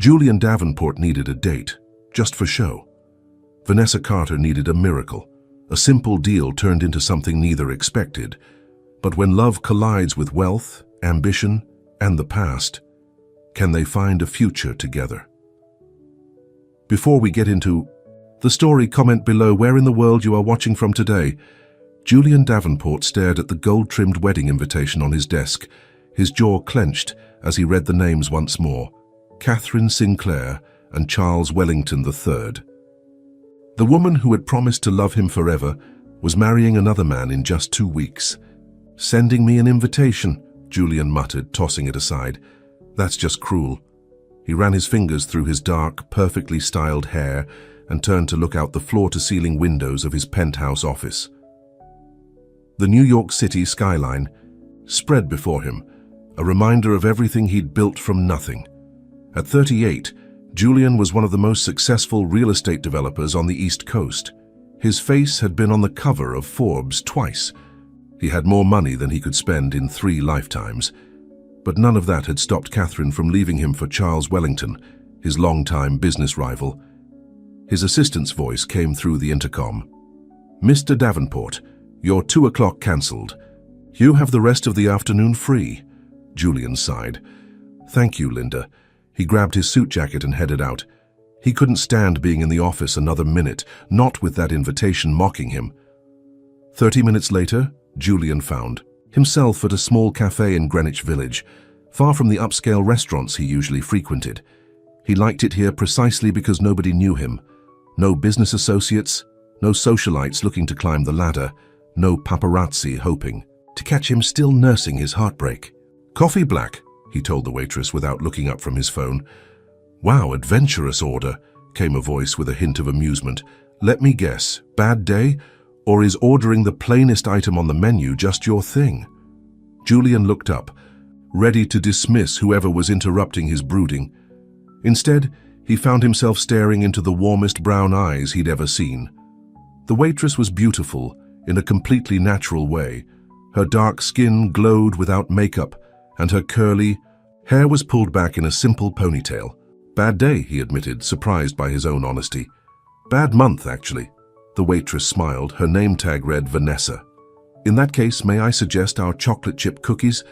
Julian Davenport needed a date, just for show. Vanessa Carter needed a miracle. A simple deal turned into something neither expected. But when love collides with wealth, ambition, and the past, can they find a future together? Before we get into the story, comment below where in the world you are watching from today. Julian Davenport stared at the gold-trimmed wedding invitation on his desk, his jaw clenched as he read the names once more: Catherine Sinclair and Charles Wellington III. The woman who had promised to love him forever was marrying another man in just 2 weeks. "Sending me an invitation," Julian muttered, tossing it aside. "That's just cruel." He ran his fingers through his dark, perfectly styled hair and turned to look out the floor-to-ceiling windows of his penthouse office. The New York City skyline spread before him, a reminder of everything he'd built from nothing. At 38, Julian was one of the most successful real estate developers on the East Coast. His face had been on the cover of Forbes twice. He had more money than he could spend in 3 lifetimes. But none of that had stopped Catherine from leaving him for Charles Wellington, his longtime business rival. His assistant's voice came through the intercom. "Mr. Davenport, your 2 o'clock cancelled. You have the rest of the afternoon free." Julian sighed. "Thank you, Linda." He grabbed his suit jacket and headed out. He couldn't stand being in the office another minute, not with that invitation mocking him. 30 minutes later, Julian found himself at a small cafe in Greenwich Village, far from the upscale restaurants he usually frequented. He liked it here precisely because nobody knew him. No business associates, no socialites looking to climb the ladder, no paparazzi hoping to catch him still nursing his heartbreak. "Coffee black," he told the waitress without looking up from his phone. "Wow, adventurous order," came a voice with a hint of amusement. "Let me guess, bad day? Or is ordering the plainest item on the menu just your thing?" Julian looked up, ready to dismiss whoever was interrupting his brooding. Instead, he found himself staring into the warmest brown eyes he'd ever seen. The waitress was beautiful in a completely natural way. Her dark skin glowed without makeup, and her curly hair was pulled back in a simple ponytail. "Bad day," he admitted, surprised by his own honesty. "Bad month, actually." The waitress smiled. Her name tag read Vanessa. "In that case, may I suggest our chocolate chip cookies?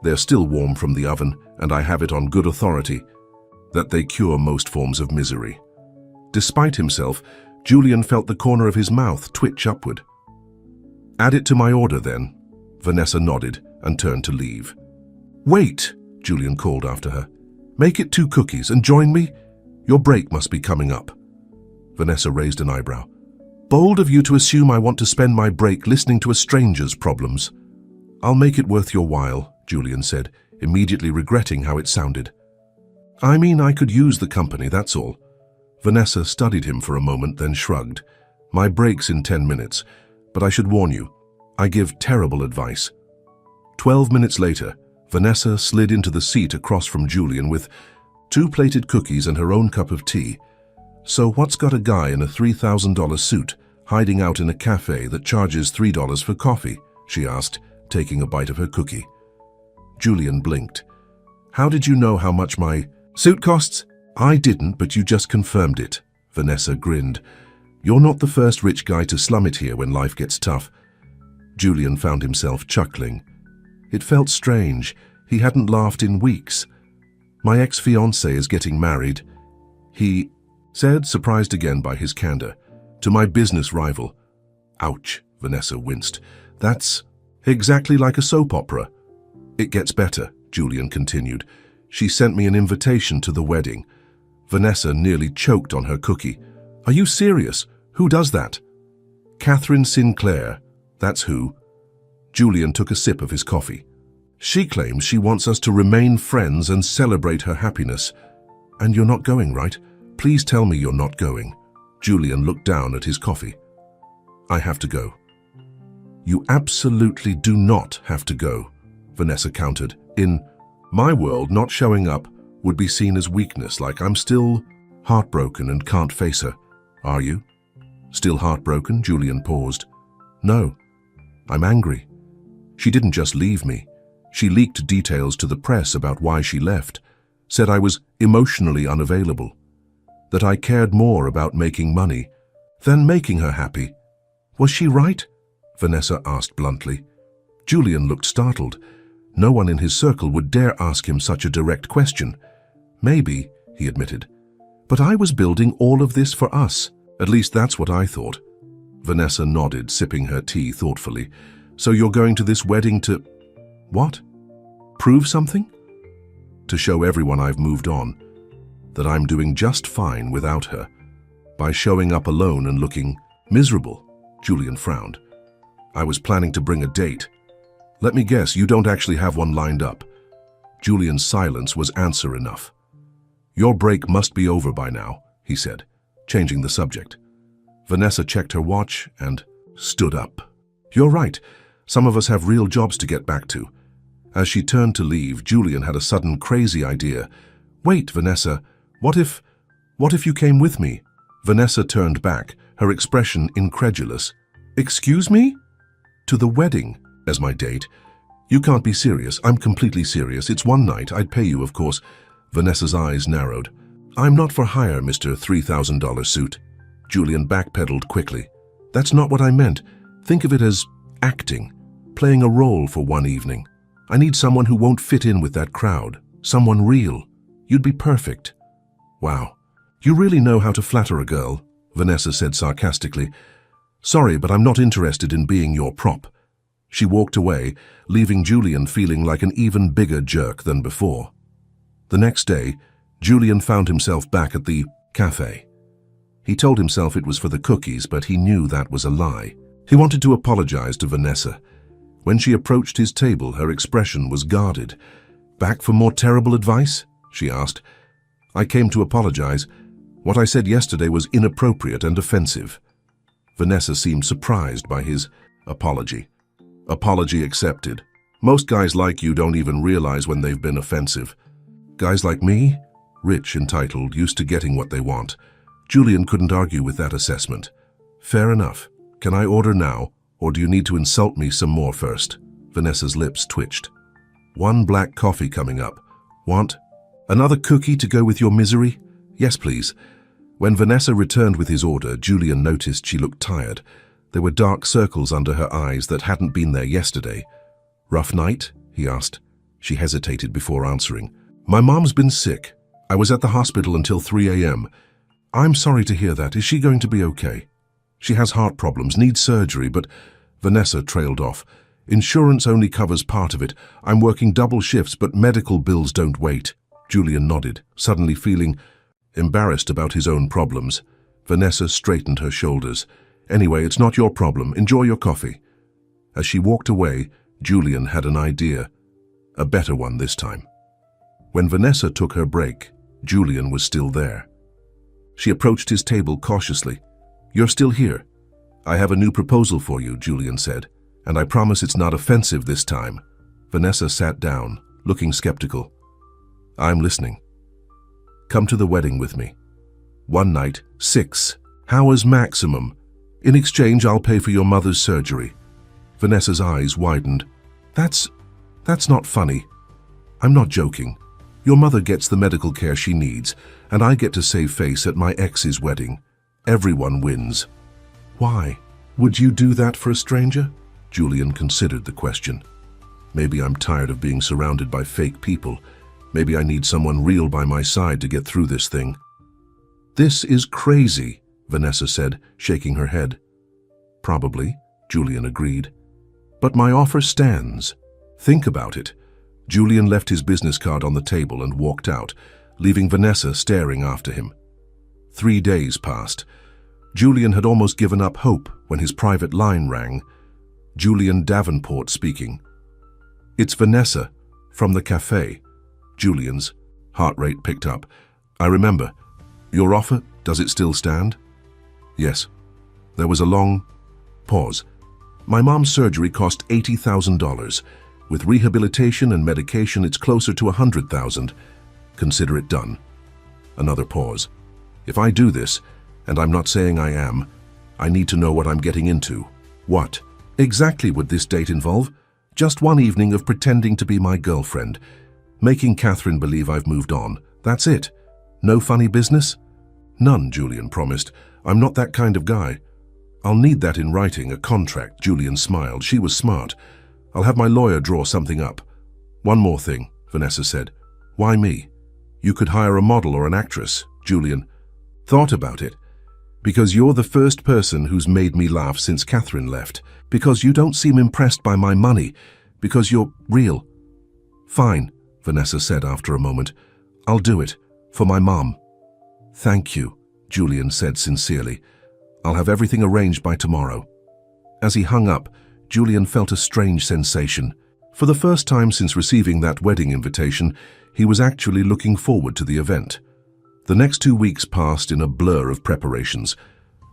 They're still warm from the oven, and I have it on good authority that they cure most forms of misery." Despite himself, Julian felt the corner of his mouth twitch upward. "Add it to my order, then." Vanessa nodded and turned to leave. "Wait," Julian called after her. "Make it 2 cookies and join me. Your break must be coming up." Vanessa raised an eyebrow. "Bold of you to assume I want to spend my break listening to a stranger's problems." "I'll make it worth your while," Julian said, immediately regretting how it sounded. "I mean, I could use the company, that's all." Vanessa studied him for a moment, then shrugged. "My break's in 10 minutes, but I should warn you, I give terrible advice." 12 minutes later, Vanessa slid into the seat across from Julian with 2 plated cookies and her own cup of tea. "So what's got a guy in a $3,000 suit hiding out in a cafe that charges $3 for coffee?" she asked, taking a bite of her cookie. Julian blinked. "How did you know how much my suit costs?" "I didn't, but you just confirmed it." Vanessa grinned. "You're not the first rich guy to slum it here when life gets tough." Julian found himself chuckling. It felt strange. He hadn't laughed in weeks. "My ex-fiancée is getting married," he said, surprised again by his candor, "to my business rival." "Ouch," Vanessa winced. "That's exactly like a soap opera." "It gets better," Julian continued. "She sent me an invitation to the wedding." Vanessa nearly choked on her cookie. "Are you serious? Who does that?" "Catherine Sinclair. That's who." Julian took a sip of his coffee. "She claims she wants us to remain friends and celebrate her happiness. And you're not going, right? Please tell me you're not going." Julian looked down at his coffee. "I have to go." "You absolutely do not have to go," Vanessa countered. "In my world, not showing up would be seen as weakness, like I'm still heartbroken and can't face her." "Are you?" "Still heartbroken?" Julian paused. "No, I'm angry. She didn't just leave me. She leaked details to the press about why she left. said I was emotionally unavailable, that I cared more about making money than making her happy. Was she right? Vanessa asked bluntly. Julian looked startled. No one in his circle would dare ask him such a direct question. Maybe, he admitted, but I was building all of this for us. At least that's what I thought. Vanessa nodded, sipping her tea thoughtfully. So you're going to this wedding to… what? Prove something? To show everyone I've moved on, that I'm doing just fine without her, by showing up alone and looking miserable. Julian frowned. I was planning to bring a date. Let me guess, you don't actually have one lined up. Julian's silence was answer enough. Your break must be over by now, he said, changing the subject. Vanessa checked her watch and stood up. You're right. Some of us have real jobs to get back to. As she turned to leave, Julian had a sudden crazy idea. Wait, Vanessa, what if you came with me? Vanessa turned back, her expression incredulous. Excuse me? To the wedding, as my date. You can't be serious. I'm completely serious. It's one night. I'd pay you, of course. Vanessa's eyes narrowed. I'm not for hire, Mr. $3,000 suit. Julian backpedaled quickly. That's not what I meant. Think of it as acting, playing a role for one evening. I need someone who won't fit in with that crowd. Someone real. You'd be perfect. Wow. You really know how to flatter a girl, Vanessa said sarcastically. Sorry, but I'm not interested in being your prop. She walked away, leaving Julian feeling like an even bigger jerk than before. The next day, Julian found himself back at the cafe. He told himself it was for the cookies, but he knew that was a lie. He wanted to apologize to Vanessa. When she approached his table, her expression was guarded. Back for more terrible advice? She asked. I came to apologize. What I said yesterday was inappropriate and offensive. Vanessa seemed surprised by his apology. Apology accepted. Most guys like you don't even realize when they've been offensive. Guys like me, rich, entitled, used to getting what they want. Julian couldn't argue with that assessment. Fair enough. Can I order now, or do you need to insult me some more first? Vanessa's lips twitched. One black coffee coming up. Want another cookie to go with your misery? Yes, please. When Vanessa returned with his order, Julian noticed she looked tired. There were dark circles under her eyes that hadn't been there yesterday. Rough night? He asked. She hesitated before answering. My mom's been sick. I was at the hospital until 3 a.m. I'm sorry to hear that. Is she going to be okay? She has heart problems, needs surgery, but… Vanessa trailed off. Insurance only covers part of it. I'm working double shifts, but medical bills don't wait. Julian nodded, suddenly feeling embarrassed about his own problems. Vanessa straightened her shoulders. Anyway, it's not your problem. Enjoy your coffee. As she walked away, Julian had an idea. A better one this time. When Vanessa took her break, Julian was still there. She approached his table cautiously. You're still here. I have a new proposal for you, Julian said, and I promise it's not offensive this time. Vanessa sat down, looking skeptical. I'm listening. Come to the wedding with me. One night, 6 hours maximum. In exchange, I'll pay for your mother's surgery. Vanessa's eyes widened. That's not funny. I'm not joking. Your mother gets the medical care she needs, and I get to save face at my ex's wedding. Everyone wins. Why? Would you do that for a stranger? Julian considered the question. Maybe I'm tired of being surrounded by fake people. Maybe I need someone real by my side to get through this thing. This is crazy, Vanessa said, shaking her head. Probably, Julian agreed. But my offer stands. Think about it. Julian left his business card on the table and walked out, leaving Vanessa staring after him. 3 days passed. Julian had almost given up hope when his private line rang. Julian Davenport speaking. It's Vanessa, from the cafe. Julian's heart rate picked up. I remember. Your offer, does it still stand? Yes. There was a long pause. My mom's surgery cost $80,000. With rehabilitation and medication, it's closer to $100,000. Consider it done. Another pause. If I do this, and I'm not saying I am, I need to know what I'm getting into. What exactly would this date involve? Just one evening of pretending to be my girlfriend. Making Catherine believe I've moved on. That's it. No funny business? None, Julian promised. I'm not that kind of guy. I'll need that in writing, a contract. Julian smiled. She was smart. I'll have my lawyer draw something up. One more thing, Vanessa said. Why me? You could hire a model or an actress. Julian thought about it. Because you're the first person who's made me laugh since Catherine left. Because you don't seem impressed by my money. Because you're real. Fine, Vanessa said after a moment. I'll do it. For my mom. Thank you, Julian said sincerely. I'll have everything arranged by tomorrow. As he hung up, Julian felt a strange sensation. For the first time since receiving that wedding invitation, he was actually looking forward to the event. The next 2 weeks passed in a blur of preparations.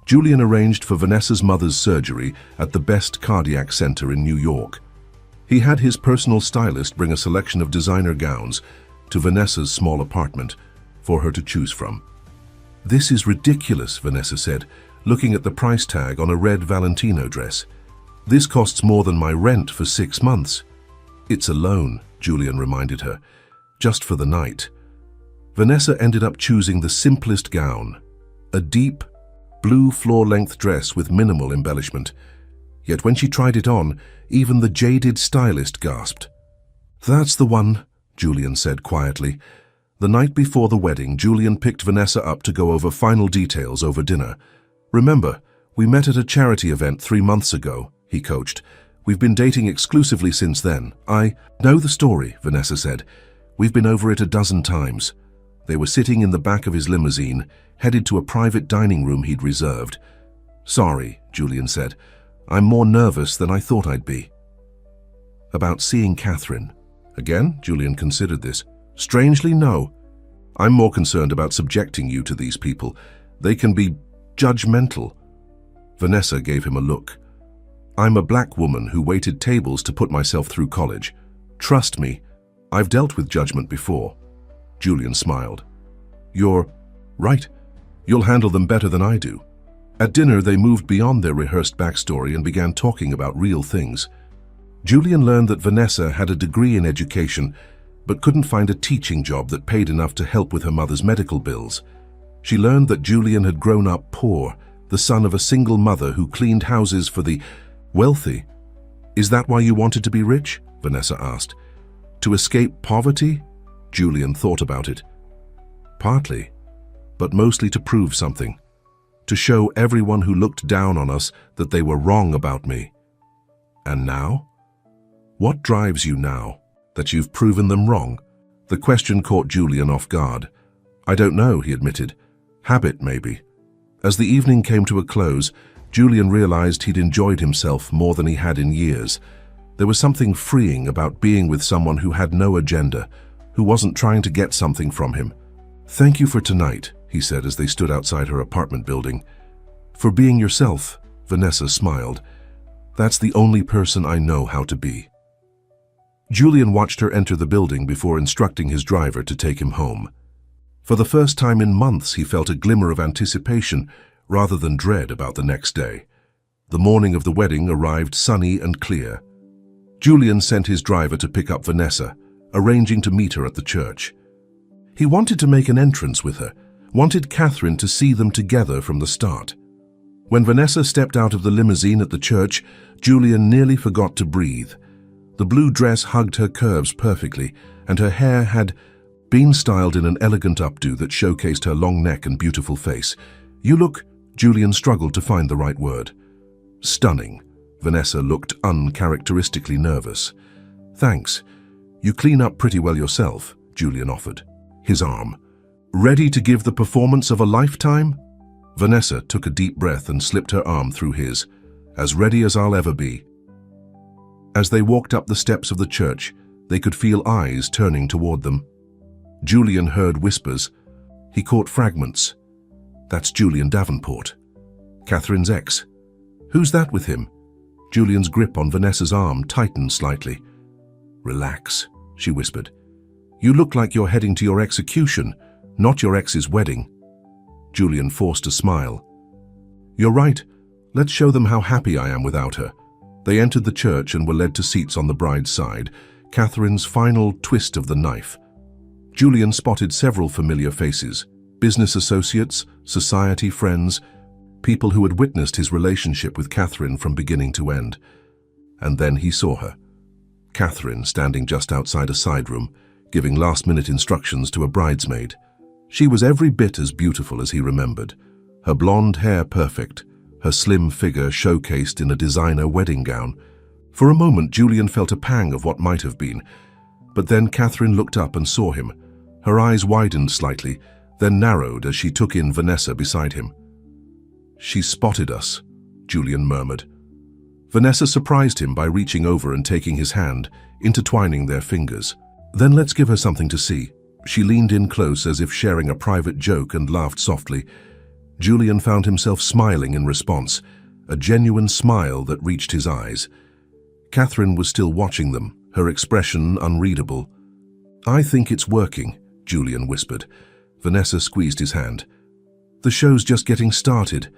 Julian arranged for Vanessa's mother's surgery at the best cardiac center in New York. He had his personal stylist bring a selection of designer gowns to Vanessa's small apartment for her to choose from. This is ridiculous, Vanessa said, looking at the price tag on a red Valentino dress. This costs more than my rent for 6 months. It's a loan, Julian reminded her, just for the night. Vanessa ended up choosing the simplest gown, a deep, blue floor-length dress with minimal embellishment. Yet when she tried it on, even the jaded stylist gasped. That's the one, Julian said quietly. The night before the wedding, Julian picked Vanessa up to go over final details over dinner. Remember, we met at a charity event 3 months ago, he coached. We've been dating exclusively since then. I know the story, Vanessa said. We've been over it a dozen times. They were sitting in the back of his limousine, headed to a private dining room he'd reserved. Sorry, Julian said. I'm more nervous than I thought I'd be. About seeing Catherine. Again, Julian considered this. Strangely, no. I'm more concerned about subjecting you to these people. They can be judgmental. Vanessa gave him a look. I'm a black woman who waited tables to put myself through college. Trust me, I've dealt with judgment before. Julian smiled. You're right. You'll handle them better than I do. At dinner, they moved beyond their rehearsed backstory and began talking about real things. Julian learned that Vanessa had a degree in education, but couldn't find a teaching job that paid enough to help with her mother's medical bills. She learned that Julian had grown up poor, the son of a single mother who cleaned houses for the wealthy. Is that why you wanted to be rich? Vanessa asked. To escape poverty? Julian thought about it. Partly, but mostly to prove something. To show everyone who looked down on us that they were wrong about me. And now? What drives you now? That you've proven them wrong? The question caught Julian off guard. I don't know, he admitted. Habit, maybe. As the evening came to a close, Julian realized he'd enjoyed himself more than he had in years. There was something freeing about being with someone who had no agenda, who wasn't trying to get something from him. Thank you for tonight, he said as they stood outside her apartment building. For being yourself, Vanessa smiled. That's the only person I know how to be. Julian watched her enter the building before instructing his driver to take him home. For the first time in months, he felt a glimmer of anticipation rather than dread about the next day. The morning of the wedding arrived sunny and clear. Julian sent his driver to pick up Vanessa, arranging to meet her at the church. He wanted to make an entrance with her, wanted Catherine to see them together from the start. When Vanessa stepped out of the limousine at the church, Julian nearly forgot to breathe. The blue dress hugged her curves perfectly, and her hair had been styled in an elegant updo that showcased her long neck and beautiful face. You look, Julian struggled to find the right word. Stunning. Vanessa looked uncharacteristically nervous. Thanks. You clean up pretty well yourself, Julian offered. His arm. Ready to give the performance of a lifetime? Vanessa took a deep breath and slipped her arm through his. As ready as I'll ever be. As they walked up the steps of the church, they could feel eyes turning toward them. Julian heard whispers. He caught fragments. That's Julian Davenport. Catherine's ex. Who's that with him? Julian's grip on Vanessa's arm tightened slightly. Relax, she whispered. You look like you're heading to your execution, not your ex's wedding. Julian forced a smile. You're right. Let's show them how happy I am without her. They entered the church and were led to seats on the bride's side. Catherine's final twist of the knife. Julian spotted several familiar faces, business associates, society friends, people who had witnessed his relationship with Catherine from beginning to end. And then he saw her. Catherine standing just outside a side room, giving last-minute instructions to a bridesmaid. She was every bit as beautiful as he remembered, her blonde hair perfect, her slim figure showcased in a designer wedding gown. For a moment, Julian felt a pang of what might have been, but then Catherine looked up and saw him. Her eyes widened slightly, then narrowed as she took in Vanessa beside him. "She spotted us," Julian murmured. Vanessa surprised him by reaching over and taking his hand, intertwining their fingers. "Then let's give her something to see." She leaned in close as if sharing a private joke and laughed softly. Julian found himself smiling in response, a genuine smile that reached his eyes. Catherine was still watching them, her expression unreadable. "I think it's working," Julian whispered. Vanessa squeezed his hand. "The show's just getting started."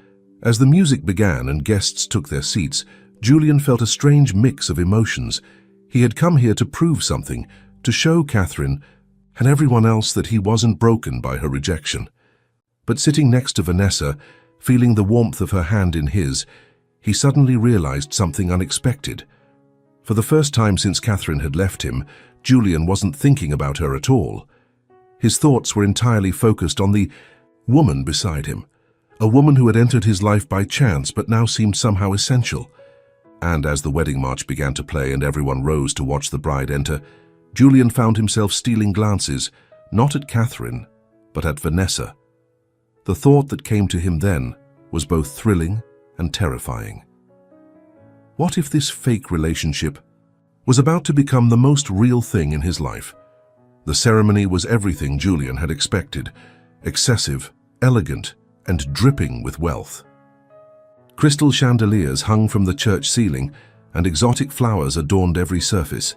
As the music began and guests took their seats, Julian felt a strange mix of emotions. He had come here to prove something, to show Catherine and everyone else that he wasn't broken by her rejection. But sitting next to Vanessa, feeling the warmth of her hand in his, he suddenly realized something unexpected. For the first time since Catherine had left him, Julian wasn't thinking about her at all. His thoughts were entirely focused on the woman beside him, a woman who had entered his life by chance but now seemed somehow essential. And as the wedding march began to play and everyone rose to watch the bride enter, Julian found himself stealing glances, not at Catherine, but at Vanessa. The thought that came to him then was both thrilling and terrifying. What if this fake relationship was about to become the most real thing in his life? The ceremony was everything Julian had expected, excessive, elegant, and dripping with wealth. Crystal chandeliers hung from the church ceiling, and exotic flowers adorned every surface.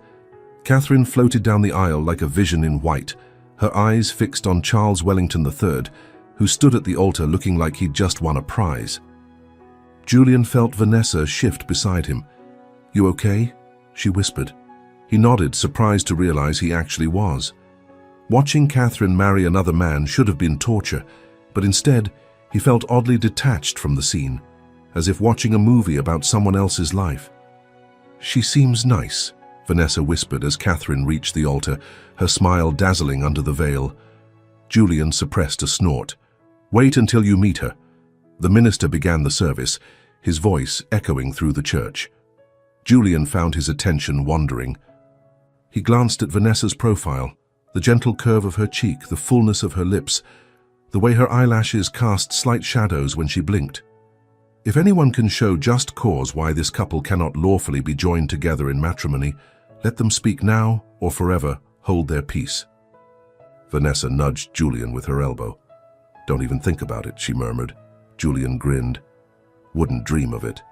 Catherine floated down the aisle like a vision in white, her eyes fixed on Charles Wellington III, who stood at the altar looking like he'd just won a prize. Julian felt Vanessa shift beside him. "You okay?" she whispered. He nodded, surprised to realize he actually was. Watching Catherine marry another man should have been torture, but instead, he felt oddly detached from the scene, as if watching a movie about someone else's life. "She seems nice," Vanessa whispered as Catherine reached the altar, her smile dazzling under the veil. Julian suppressed a snort. "Wait until you meet her." The minister began the service, his voice echoing through the church. Julian found his attention wandering. He glanced at Vanessa's profile, the gentle curve of her cheek, the fullness of her lips, the way her eyelashes cast slight shadows when she blinked. If anyone can show just cause why this couple cannot lawfully be joined together in matrimony, let them speak now or forever hold their peace. Vanessa nudged Julian with her elbow. "Don't even think about it," she murmured. Julian grinned. "Wouldn't dream of it."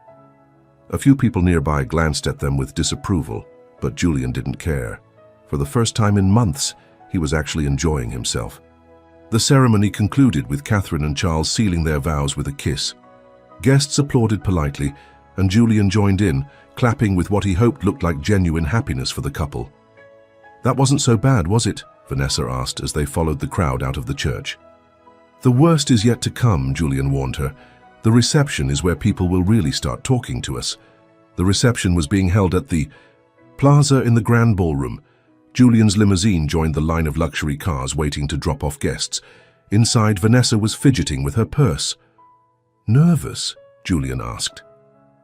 A few people nearby glanced at them with disapproval, but Julian didn't care. For the first time in months, he was actually enjoying himself. The ceremony concluded with Catherine and Charles sealing their vows with a kiss. Guests applauded politely, and Julian joined in, clapping with what he hoped looked like genuine happiness for the couple. "That wasn't so bad, was it?" Vanessa asked as they followed the crowd out of the church. "The worst is yet to come," Julian warned her. "The reception is where people will really start talking to us." The reception was being held at the plaza in the Grand Ballroom. Julian's limousine joined the line of luxury cars waiting to drop off guests. Inside, Vanessa was fidgeting with her purse. "Nervous?" Julian asked.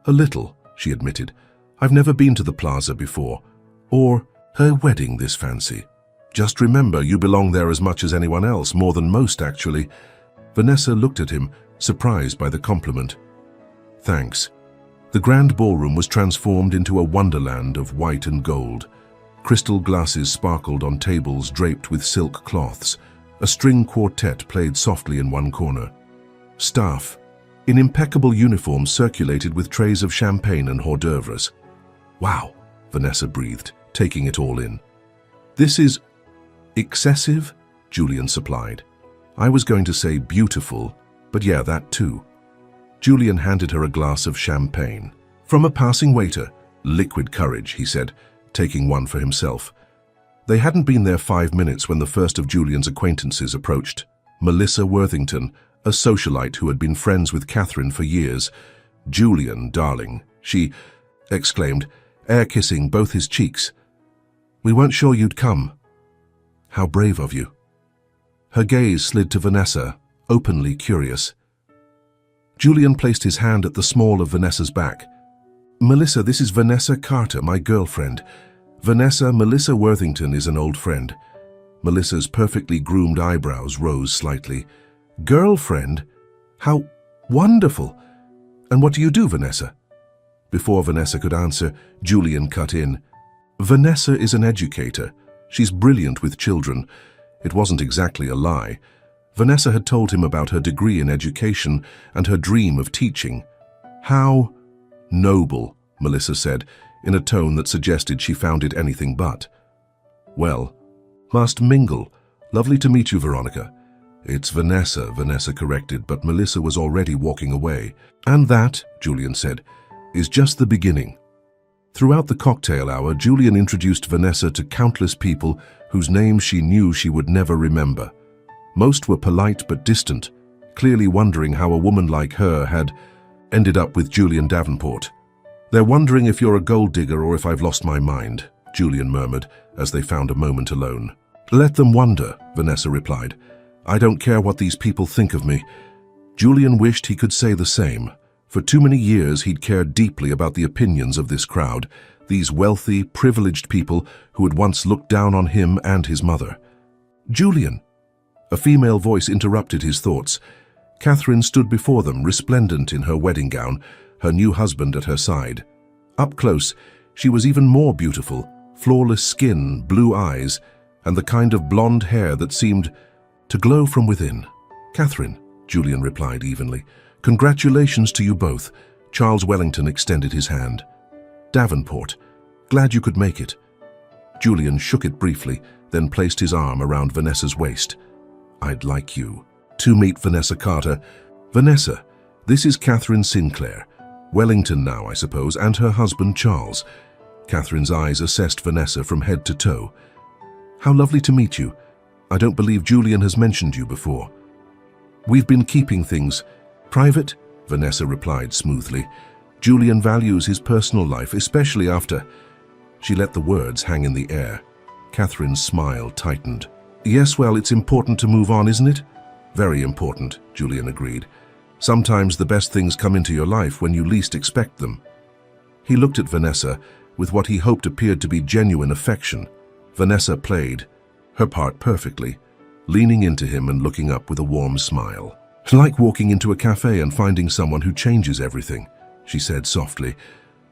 "A little," she admitted. "I've never been to the plaza before, or her wedding this fancy." "Just remember, you belong there as much as anyone else, more than most, actually." Vanessa looked at him, surprised by the compliment. "Thanks." The Grand Ballroom was transformed into a wonderland of white and gold. Crystal glasses sparkled on tables draped with silk cloths. A string quartet played softly in one corner. Staff, in impeccable uniforms, circulated with trays of champagne and hors d'oeuvres. "Wow," Vanessa breathed, taking it all in. "This is excessive," Julian supplied. "I was going to say beautiful, but yeah, that too." Julian handed her a glass of champagne. From a passing waiter. "Liquid courage," he said. taking one for himself. They hadn't been there 5 minutes when the first of Julian's acquaintances approached. Melissa Worthington, a socialite who had been friends with Catherine for years. "Julian, darling," she exclaimed, air-kissing both his cheeks. "We weren't sure you'd come." "How brave of you." Her gaze slid to Vanessa, openly curious. Julian placed his hand at the small of Vanessa's back. "Melissa, this is Vanessa Carter, my girlfriend. Melissa Worthington is an old friend." Melissa's perfectly groomed eyebrows rose slightly. "Girlfriend? How wonderful! And what do you do, Vanessa?" Before Vanessa could answer, Julian cut in. "Vanessa is an educator. She's brilliant with children." It wasn't exactly a lie. Vanessa had told him about her degree in education and her dream of teaching. "How noble," Melissa said, in a tone that suggested she found it anything but. "Well, must mingle. Lovely to meet you, Veronica." "It's Vanessa," Vanessa corrected, but Melissa was already walking away. "And that," Julian said, "is just the beginning." Throughout the cocktail hour, Julian introduced Vanessa to countless people whose names she knew she would never remember. Most were polite but distant, clearly wondering how a woman like her had ended up with Julian Davenport. "They're wondering if you're a gold digger or if I've lost my mind," Julian murmured as they found a moment alone. "Let them wonder," Vanessa replied. "I don't care what these people think of me." Julian wished he could say the same. For too many years he'd cared deeply about the opinions of this crowd, these wealthy, privileged people who had once looked down on him and his mother. "Julian!" A female voice interrupted his thoughts. Catherine stood before them, resplendent in her wedding gown, her new husband at her side. Up close, she was even more beautiful, flawless skin, blue eyes, and the kind of blonde hair that seemed to glow from within. "Catherine," Julian replied evenly. "Congratulations to you both." Charles Wellington extended his hand. "Davenport, glad you could make it." Julian shook it briefly, then placed his arm around Vanessa's waist. "I'd like you to meet Vanessa Carter." "Vanessa, this is Catherine Sinclair. Wellington now, I suppose, and her husband Charles." Catherine's eyes assessed Vanessa from head to toe. "How lovely to meet you. I don't believe Julian has mentioned you before." "We've been keeping things private," Vanessa replied smoothly. "Julian values his personal life, especially after—" She let the words hang in the air. Catherine's smile tightened. "Yes, well, it's important to move on, isn't it?" "Very important," Julian agreed. "Sometimes the best things come into your life when you least expect them." He looked at Vanessa with what he hoped appeared to be genuine affection. Vanessa played her part perfectly, leaning into him and looking up with a warm smile. "Like walking into a cafe and finding someone who changes everything," she said softly.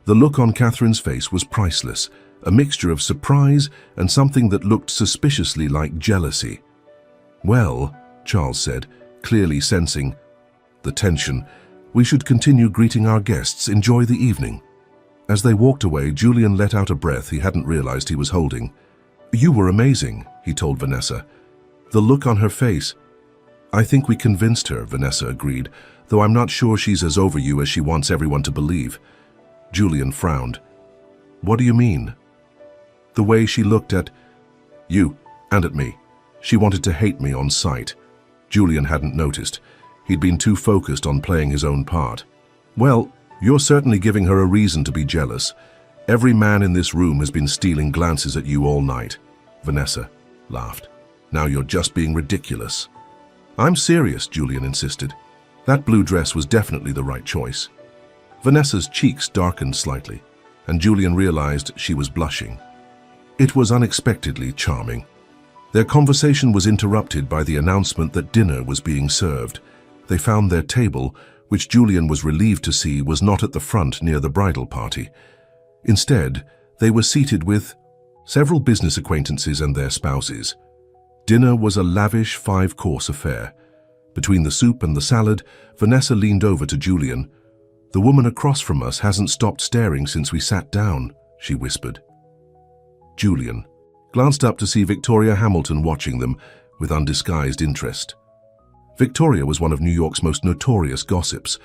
The look on Catherine's face was priceless, a mixture of surprise and something that looked suspiciously like jealousy. "Well," Charles said, clearly sensing the tension, "we should continue greeting our guests. Enjoy the evening." As they walked away, Julian let out a breath he hadn't realized he was holding. "You were amazing," he told Vanessa. The look on her face— "I think we convinced her," Vanessa agreed, "though I'm not sure she's as over you as she wants everyone to believe." Julian frowned. "What do you mean?" "The way she looked at you and at me. She wanted to hate me on sight." Julian hadn't noticed. He'd been too focused on playing his own part. "Well, you're certainly giving her a reason to be jealous. Every man in this room has been stealing glances at you all night." Vanessa laughed. "Now you're just being ridiculous." "I'm serious," Julian insisted. "That blue dress was definitely the right choice." Vanessa's cheeks darkened slightly, and Julian realized she was blushing. It was unexpectedly charming. Their conversation was interrupted by the announcement that dinner was being served. They found their table, which Julian was relieved to see was not at the front near the bridal party. Instead, they were seated with several business acquaintances and their spouses. Dinner was a lavish 5-course affair. Between the soup and the salad, Vanessa leaned over to Julian. "The woman across from us hasn't stopped staring since we sat down," she whispered. Julian glanced up to see Victoria Hamilton watching them with undisguised interest. Victoria was one of New York's most notorious gossips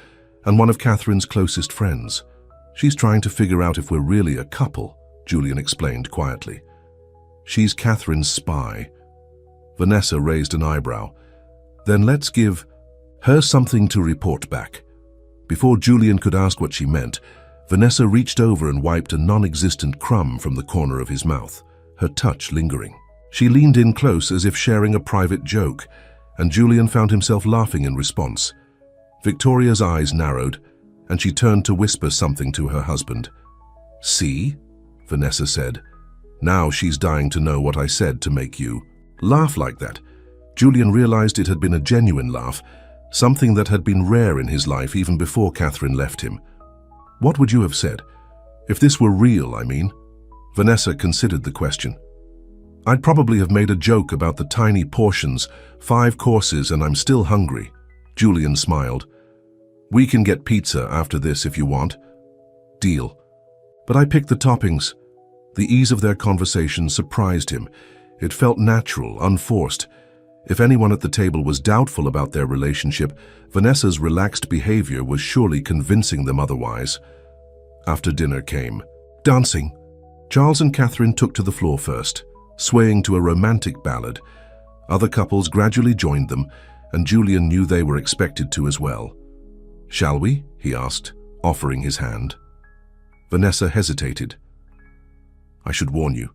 and one of Catherine's closest friends. "She's trying to figure out if we're really a couple," Julian explained quietly. She's Catherine's spy. Vanessa raised an eyebrow. Then let's give her something to report back. Before Julian could ask what she meant, Vanessa reached over and wiped a non-existent crumb from the corner of his mouth, her touch lingering. She leaned in close as if sharing a private joke, and Julian found himself laughing in response. Victoria's eyes narrowed, and she turned to whisper something to her husband. "See?" Vanessa said. "Now she's dying to know what I said to make you laugh like that." Julian realized it had been a genuine laugh, something that had been rare in his life even before Catherine left him. "What would you have said? If this were real, I mean?" Vanessa considered the question. "I'd probably have made a joke about the tiny portions, 5 courses, and I'm still hungry." Julian smiled. "We can get pizza after this if you want." "Deal." "But I picked the toppings." The ease of their conversation surprised him. It felt natural, unforced. If anyone at the table was doubtful about their relationship, Vanessa's relaxed behavior was surely convincing them otherwise. After dinner came dancing. Charles and Catherine took to the floor first, swaying to a romantic ballad. Other couples gradually joined them, and Julian knew they were expected to as well. "Shall we?" he asked, offering his hand. Vanessa hesitated. "I should warn you,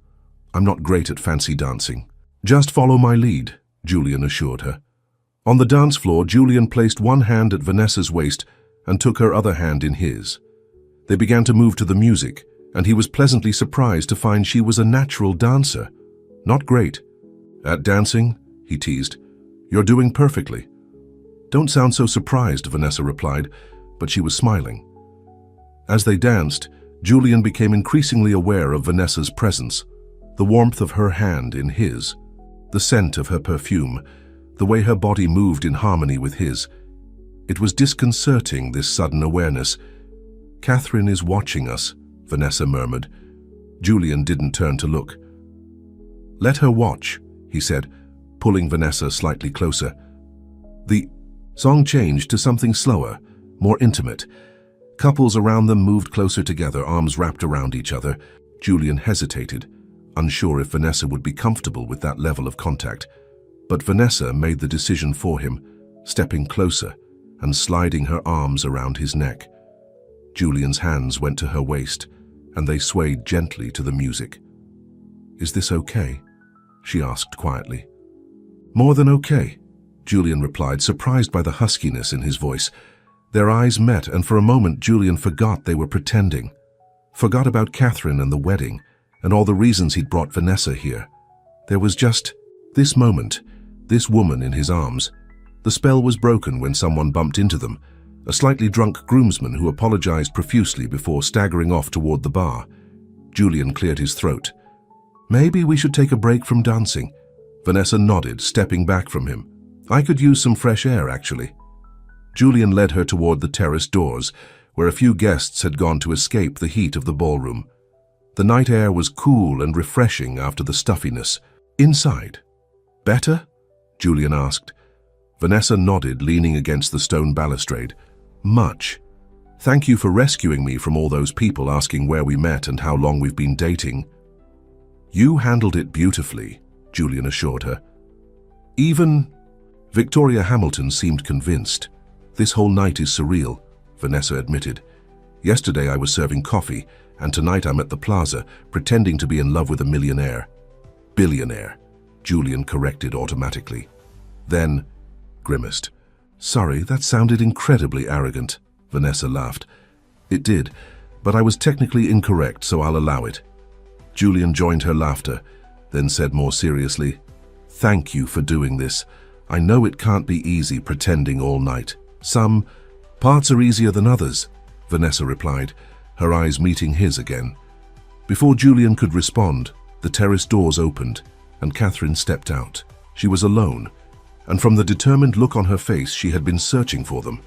I'm not great at fancy dancing." "Just follow my lead," Julian assured her. On the dance floor, Julian placed one hand at Vanessa's waist and took her other hand in his. They began to move to the music, and he was pleasantly surprised to find she was a natural dancer. Not great. "At dancing?" he teased. "You're doing perfectly." "Don't sound so surprised," Vanessa replied, but she was smiling. As they danced, Julian became increasingly aware of Vanessa's presence, the warmth of her hand in his, the scent of her perfume, the way her body moved in harmony with his. It was disconcerting, this sudden awareness. "Catherine is watching us," Vanessa murmured. Julian didn't turn to look. "Let her watch," he said, pulling Vanessa slightly closer. The song changed to something slower, more intimate. Couples around them moved closer together, arms wrapped around each other. Julian hesitated, unsure if Vanessa would be comfortable with that level of contact. But Vanessa made the decision for him, stepping closer and sliding her arms around his neck. Julian's hands went to her waist, and they swayed gently to the music. "Is this okay?" she asked quietly. "More than okay," Julian replied, surprised by the huskiness in his voice. Their eyes met, and for a moment Julian forgot they were pretending. Forgot about Catherine and the wedding, and all the reasons he'd brought Vanessa here. There was just this moment, this woman in his arms. The spell was broken when someone bumped into them, a slightly drunk groomsman who apologized profusely before staggering off toward the bar. Julian cleared his throat. "Maybe we should take a break from dancing." Vanessa nodded, stepping back from him. "I could use some fresh air, actually." Julian led her toward the terrace doors, where a few guests had gone to escape the heat of the ballroom. The night air was cool and refreshing after the stuffiness. "Inside. Better?" Julian asked. Vanessa nodded, leaning against the stone balustrade. "Much. Thank you for rescuing me from all those people asking where we met and how long we've been dating." "You handled it beautifully," Julian assured her. "Even..." Victoria Hamilton seemed convinced. "This whole night is surreal," Vanessa admitted. "Yesterday I was serving coffee, and tonight I'm at the plaza, pretending to be in love with a millionaire." "Billionaire," Julian corrected automatically. Then grimaced. "Sorry, that sounded incredibly arrogant," Vanessa laughed. "It did, but I was technically incorrect, so I'll allow it." Julian joined her laughter, then said more seriously, "Thank you for doing this. I know it can't be easy pretending all night. Some parts are easier than others," Vanessa replied, her eyes meeting his again. Before Julian could respond, the terrace doors opened, and Catherine stepped out. She was alone, and from the determined look on her face, she had been searching for them.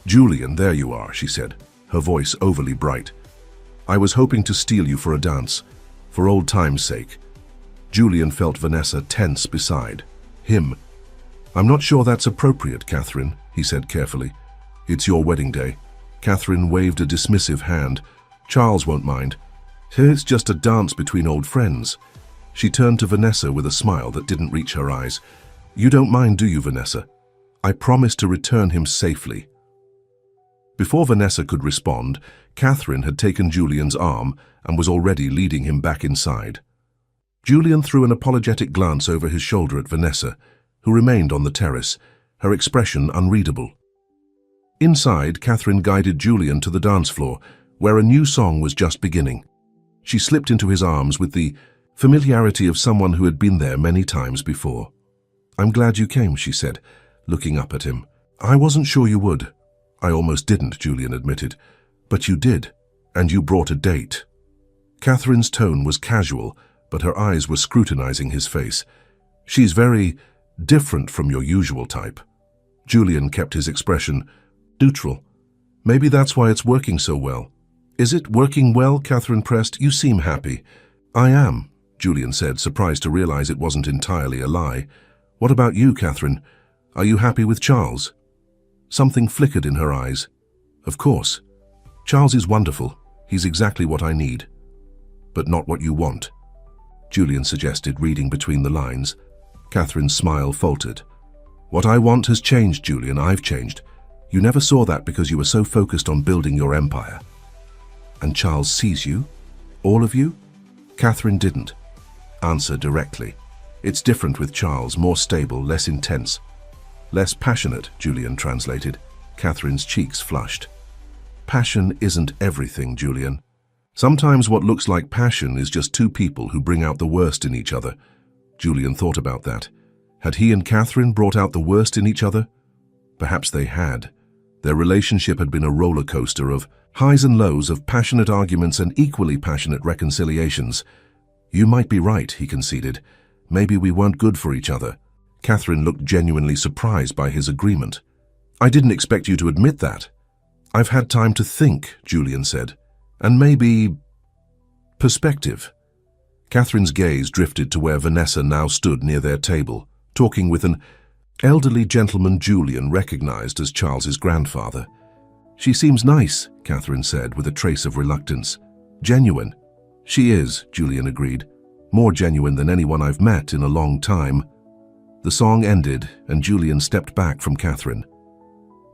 "Julian, there you are," she said, her voice overly bright. "I was hoping to steal you for a dance, for old time's sake." Julian felt Vanessa tense beside him. "I'm not sure that's appropriate, Catherine," he said carefully. "It's your wedding day." Catherine waved a dismissive hand. "Charles won't mind. It's just a dance between old friends. She turned to Vanessa with a smile that didn't reach her eyes. You don't mind, do you, Vanessa? I promise to return him safely. Before Vanessa could respond, Catherine had taken Julian's arm and was already leading him back inside. Julian threw an apologetic glance over his shoulder at Vanessa, who remained on the terrace, her expression unreadable. Inside, Catherine guided Julian to the dance floor, where a new song was just beginning. She slipped into his arms with the familiarity of someone who had been there many times before. I'm glad you came, she said, looking up at him. I wasn't sure you would. I almost didn't, Julian admitted. But you did, and you brought a date. Catherine's tone was casual, but her eyes were scrutinizing his face. She's very different from your usual type. Julian kept his expression neutral. Maybe that's why it's working so well. Is it working well? Catherine pressed. You seem happy. I am, Julian said, surprised to realize it wasn't entirely a lie. What about you, Catherine? Are you happy with Charles? Something flickered in her eyes. Of course. Charles is wonderful. He's exactly what I need. But not what you want, Julian suggested, reading between the lines. Catherine's smile faltered. What I want has changed, Julian. I've changed. You never saw that because you were so focused on building your empire. And Charles sees you? All of you? Catherine didn't answer directly. It's different with Charles, more stable, less intense. Less passionate, Julian translated. Catherine's cheeks flushed. Passion isn't everything, Julian. Sometimes what looks like passion is just two people who bring out the worst in each other. Julian thought about that. Had he and Catherine brought out the worst in each other? Perhaps they had. Their relationship had been a roller coaster of highs and lows, of passionate arguments and equally passionate reconciliations. You might be right, he conceded. Maybe we weren't good for each other. Catherine looked genuinely surprised by his agreement. I didn't expect you to admit that. I've had time to think, Julian said. And maybe perspective. Catherine's gaze drifted to where Vanessa now stood near their table, talking with an elderly gentleman Julian recognized as Charles's grandfather. She seems nice, Catherine said with a trace of reluctance. Genuine. She is, Julian agreed. More genuine than anyone I've met in a long time. The song ended, and Julian stepped back from Catherine.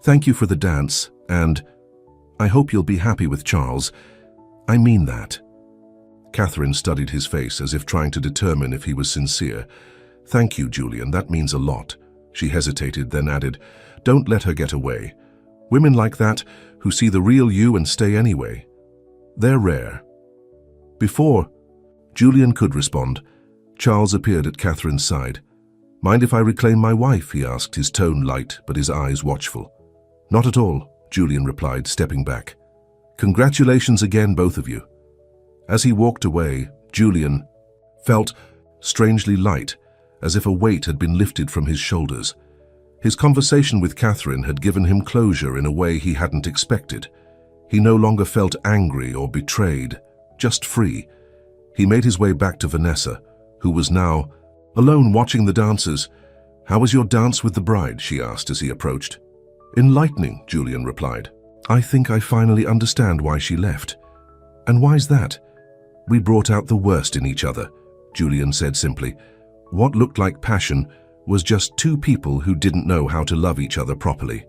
Thank you for the dance, and I hope you'll be happy with Charles. I mean that. Catherine studied his face as if trying to determine if he was sincere. Thank you, Julian, that means a lot. She hesitated, then added, Don't let her get away. Women like that, who see the real you and stay anyway. They're rare. Before Julian could respond, Charles appeared at Catherine's side. Mind if I reclaim my wife? He asked, his tone light but his eyes watchful. Not at all, Julian replied, stepping back. Congratulations again, both of you. As he walked away, Julian felt strangely light, as if a weight had been lifted from his shoulders. His conversation with Catherine had given him closure in a way he hadn't expected. He no longer felt angry or betrayed, just free. He made his way back to Vanessa, who was now alone watching the dancers. How was your dance with the bride? She asked as he approached. Enlightening, Julian replied. I think I finally understand why she left. And why's that? We brought out the worst in each other, Julian said simply. What looked like passion was just two people who didn't know how to love each other properly.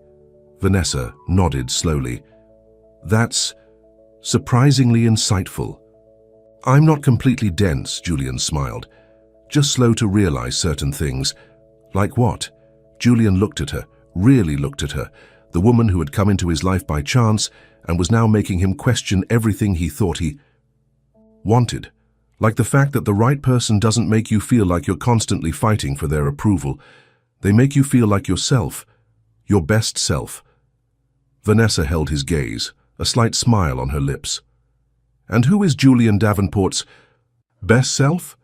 Vanessa nodded slowly. That's surprisingly insightful. I'm not completely dense, Julian smiled. Just slow to realize certain things. Like what? Julian looked at her, really looked at her, the woman who had come into his life by chance and was now making him question everything he thought he wanted. Like the fact that the right person doesn't make you feel like you're constantly fighting for their approval. They make you feel like yourself, your best self. Vanessa held his gaze, a slight smile on her lips. And who is Julian Davenport's best self?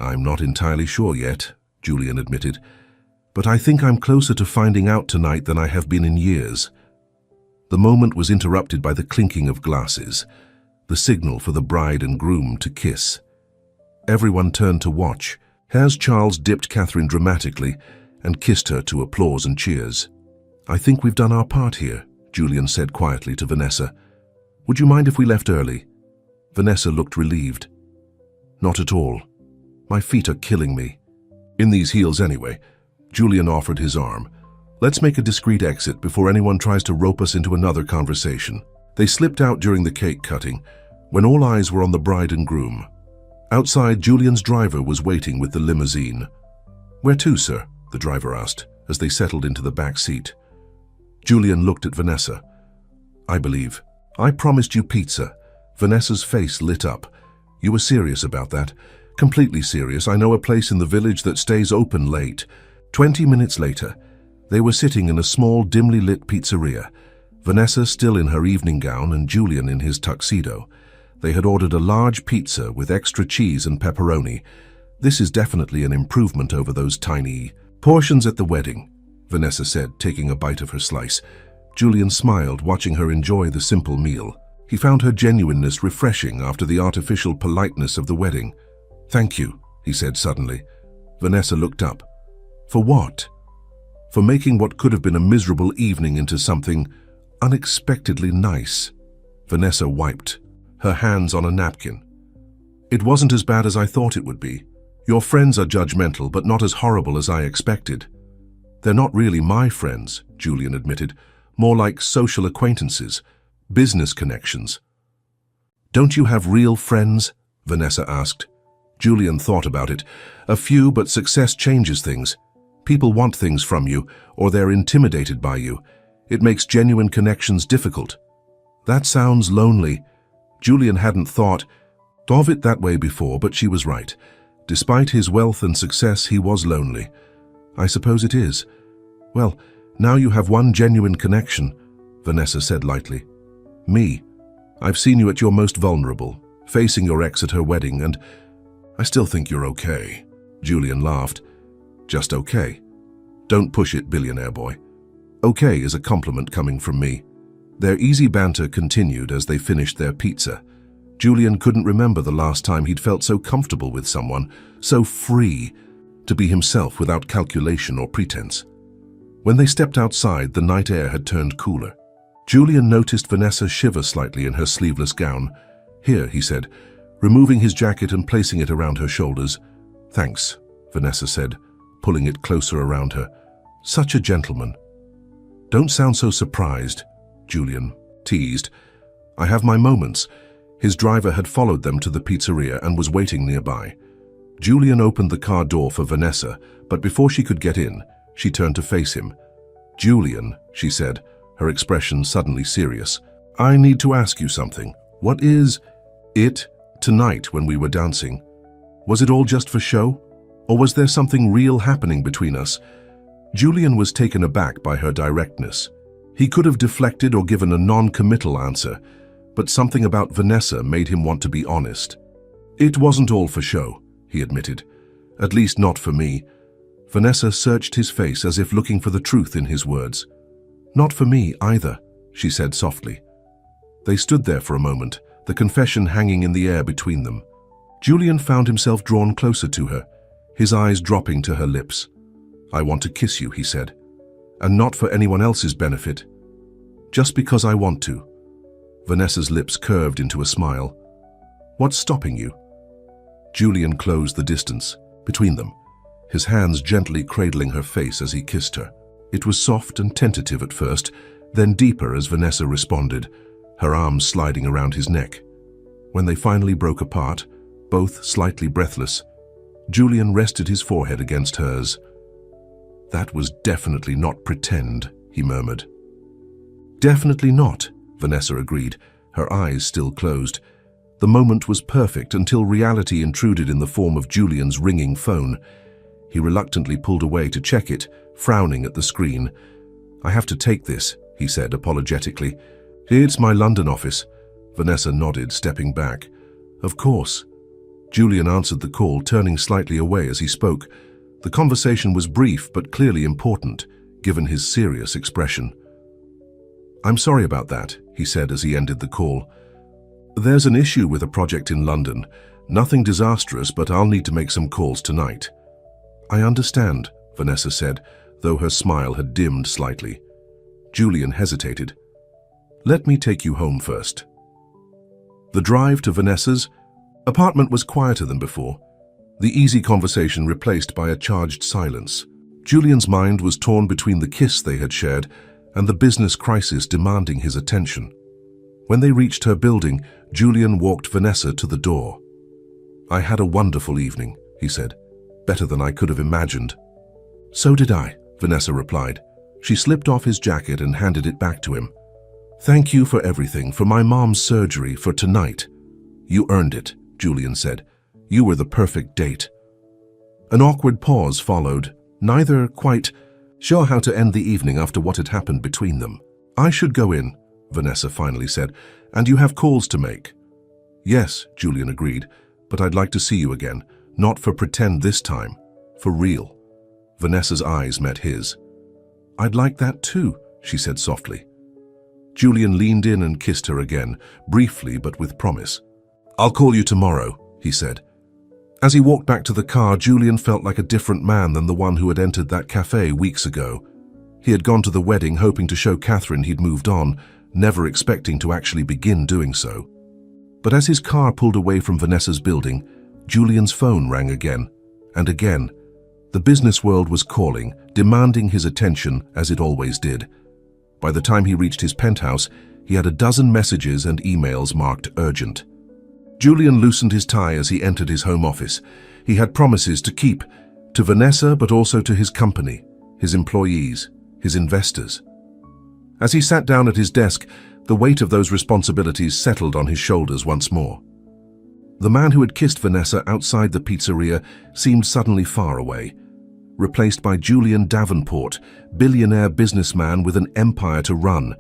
I'm not entirely sure yet, Julian admitted. But I think I'm closer to finding out tonight than I have been in years. The moment was interrupted by the clinking of glasses, the signal for the bride and groom to kiss. Everyone turned to watch as Charles dipped Catherine dramatically and kissed her to applause and cheers. I think we've done our part here, Julian said quietly to Vanessa. Would you mind if we left early? Vanessa looked relieved. Not at all. My feet are killing me. In these heels anyway. Julian offered his arm. Let's make a discreet exit before anyone tries to rope us into another conversation. They slipped out during the cake cutting, when all eyes were on the bride and groom. Outside, Julian's driver was waiting with the limousine. "Where to, sir?" the driver asked, as they settled into the back seat. Julian looked at Vanessa. "I believe. I promised you pizza." Vanessa's face lit up. "You were serious about that?" "Completely serious. I know a place in the village that stays open late." 20 minutes later, they were sitting in a small, dimly lit pizzeria. Vanessa still in her evening gown and Julian in his tuxedo. They had ordered a large pizza with extra cheese and pepperoni. "This is definitely an improvement over those tiny portions at the wedding," Vanessa said, taking a bite of her slice. Julian smiled, watching her enjoy the simple meal. He found her genuineness refreshing after the artificial politeness of the wedding. "Thank you," he said suddenly. Vanessa looked up. "For what?" "For making what could have been a miserable evening into something unexpectedly nice." Vanessa wiped her hands on a napkin. "It wasn't as bad as I thought it would be. Your friends are judgmental, but not as horrible as I expected." "They're not really my friends," Julian admitted. "More like social acquaintances, business connections." "Don't you have real friends?" Vanessa asked. Julian thought about it. "A few, but success changes things. People want things from you, or they're intimidated by you. It makes genuine connections difficult." "That sounds lonely." Julian hadn't thought of it that way before, but she was right. Despite his wealth and success, he was lonely. "I suppose it is." "Well, now you have one genuine connection," Vanessa said lightly. "Me. I've seen you at your most vulnerable, facing your ex at her wedding, and I still think you're okay." Julian laughed. "Just okay. Don't push it, billionaire boy. Okay is a compliment coming from me." Their easy banter continued as they finished their pizza. Julian couldn't remember the last time he'd felt so comfortable with someone, so free to be himself without calculation or pretense. When they stepped outside, the night air had turned cooler. Julian noticed Vanessa shiver slightly in her sleeveless gown. "Here," he said, removing his jacket and placing it around her shoulders. "Thanks," Vanessa said, pulling it closer around her. "Such a gentleman." "Don't sound so surprised," Julian teased. "I have my moments." His driver had followed them to the pizzeria and was waiting nearby. Julian opened the car door for Vanessa, but before she could get in, she turned to face him. "Julian," she said, her expression suddenly serious, "I need to ask you something. What is it tonight when we were dancing? Was it all just for show? Or was there something real happening between us?" Julian was taken aback by her directness. He could have deflected or given a non-committal answer, but something about Vanessa made him want to be honest. "It wasn't all for show," he admitted. "At least not for me." Vanessa searched his face as if looking for the truth in his words. "Not for me either," she said softly. They stood there for a moment, the confession hanging in the air between them. Julian found himself drawn closer to her, his eyes dropping to her lips. "I want to kiss you," he said, "and not for anyone else's benefit. Just because I want to." Vanessa's lips curved into a smile. "What's stopping you?" Julian closed the distance between them, his hands gently cradling her face as he kissed her. It was soft and tentative at first, then deeper as Vanessa responded, her arms sliding around his neck. When they finally broke apart, both slightly breathless, Julian rested his forehead against hers. "That was definitely not pretend," he murmured. "Definitely not," Vanessa agreed, her eyes still closed. The moment was perfect until reality intruded in the form of Julian's ringing phone. He reluctantly pulled away to check it, frowning at the screen. "I have to take this," he said apologetically. "It's my London office." Vanessa nodded, stepping back. "Of course." Julian answered the call, turning slightly away as he spoke. The conversation was brief but clearly important, given his serious expression. "I'm sorry about that," he said as he ended the call. "There's an issue with a project in London. Nothing disastrous, but I'll need to make some calls tonight." "I understand," Vanessa said, though her smile had dimmed slightly. Julian hesitated. "Let me take you home first." The drive to Vanessa's apartment was quieter than before, the easy conversation replaced by a charged silence. Julian's mind was torn between the kiss they had shared and the business crisis demanding his attention. When they reached her building, Julian walked Vanessa to the door. "I had a wonderful evening," he said. "Better than I could have imagined." "So did I," Vanessa replied. She slipped off his jacket and handed it back to him. "Thank you for everything, for my mom's surgery, for tonight." "You earned it," Julian said. "You were the perfect date." An awkward pause followed, neither quite sure how to end the evening after what had happened between them. "I should go in," Vanessa finally said, "and you have calls to make." "Yes," Julian agreed, "but I'd like to see you again, not for pretend this time, for real." Vanessa's eyes met his. "I'd like that too," she said softly. Julian leaned in and kissed her again, briefly but with promise. "I'll call you tomorrow," he said. As he walked back to the car, Julian felt like a different man than the one who had entered that cafe weeks ago. He had gone to the wedding hoping to show Catherine he'd moved on, never expecting to actually begin doing so. But as his car pulled away from Vanessa's building, Julian's phone rang again, and again. The business world was calling, demanding his attention as it always did. By the time he reached his penthouse, he had a dozen messages and emails marked urgent. Julian loosened his tie as he entered his home office. He had promises to keep, to Vanessa but also to his company, his employees, his investors. As he sat down at his desk, the weight of those responsibilities settled on his shoulders once more. The man who had kissed Vanessa outside the pizzeria seemed suddenly far away, replaced by Julian Davenport, billionaire businessman with an empire to run.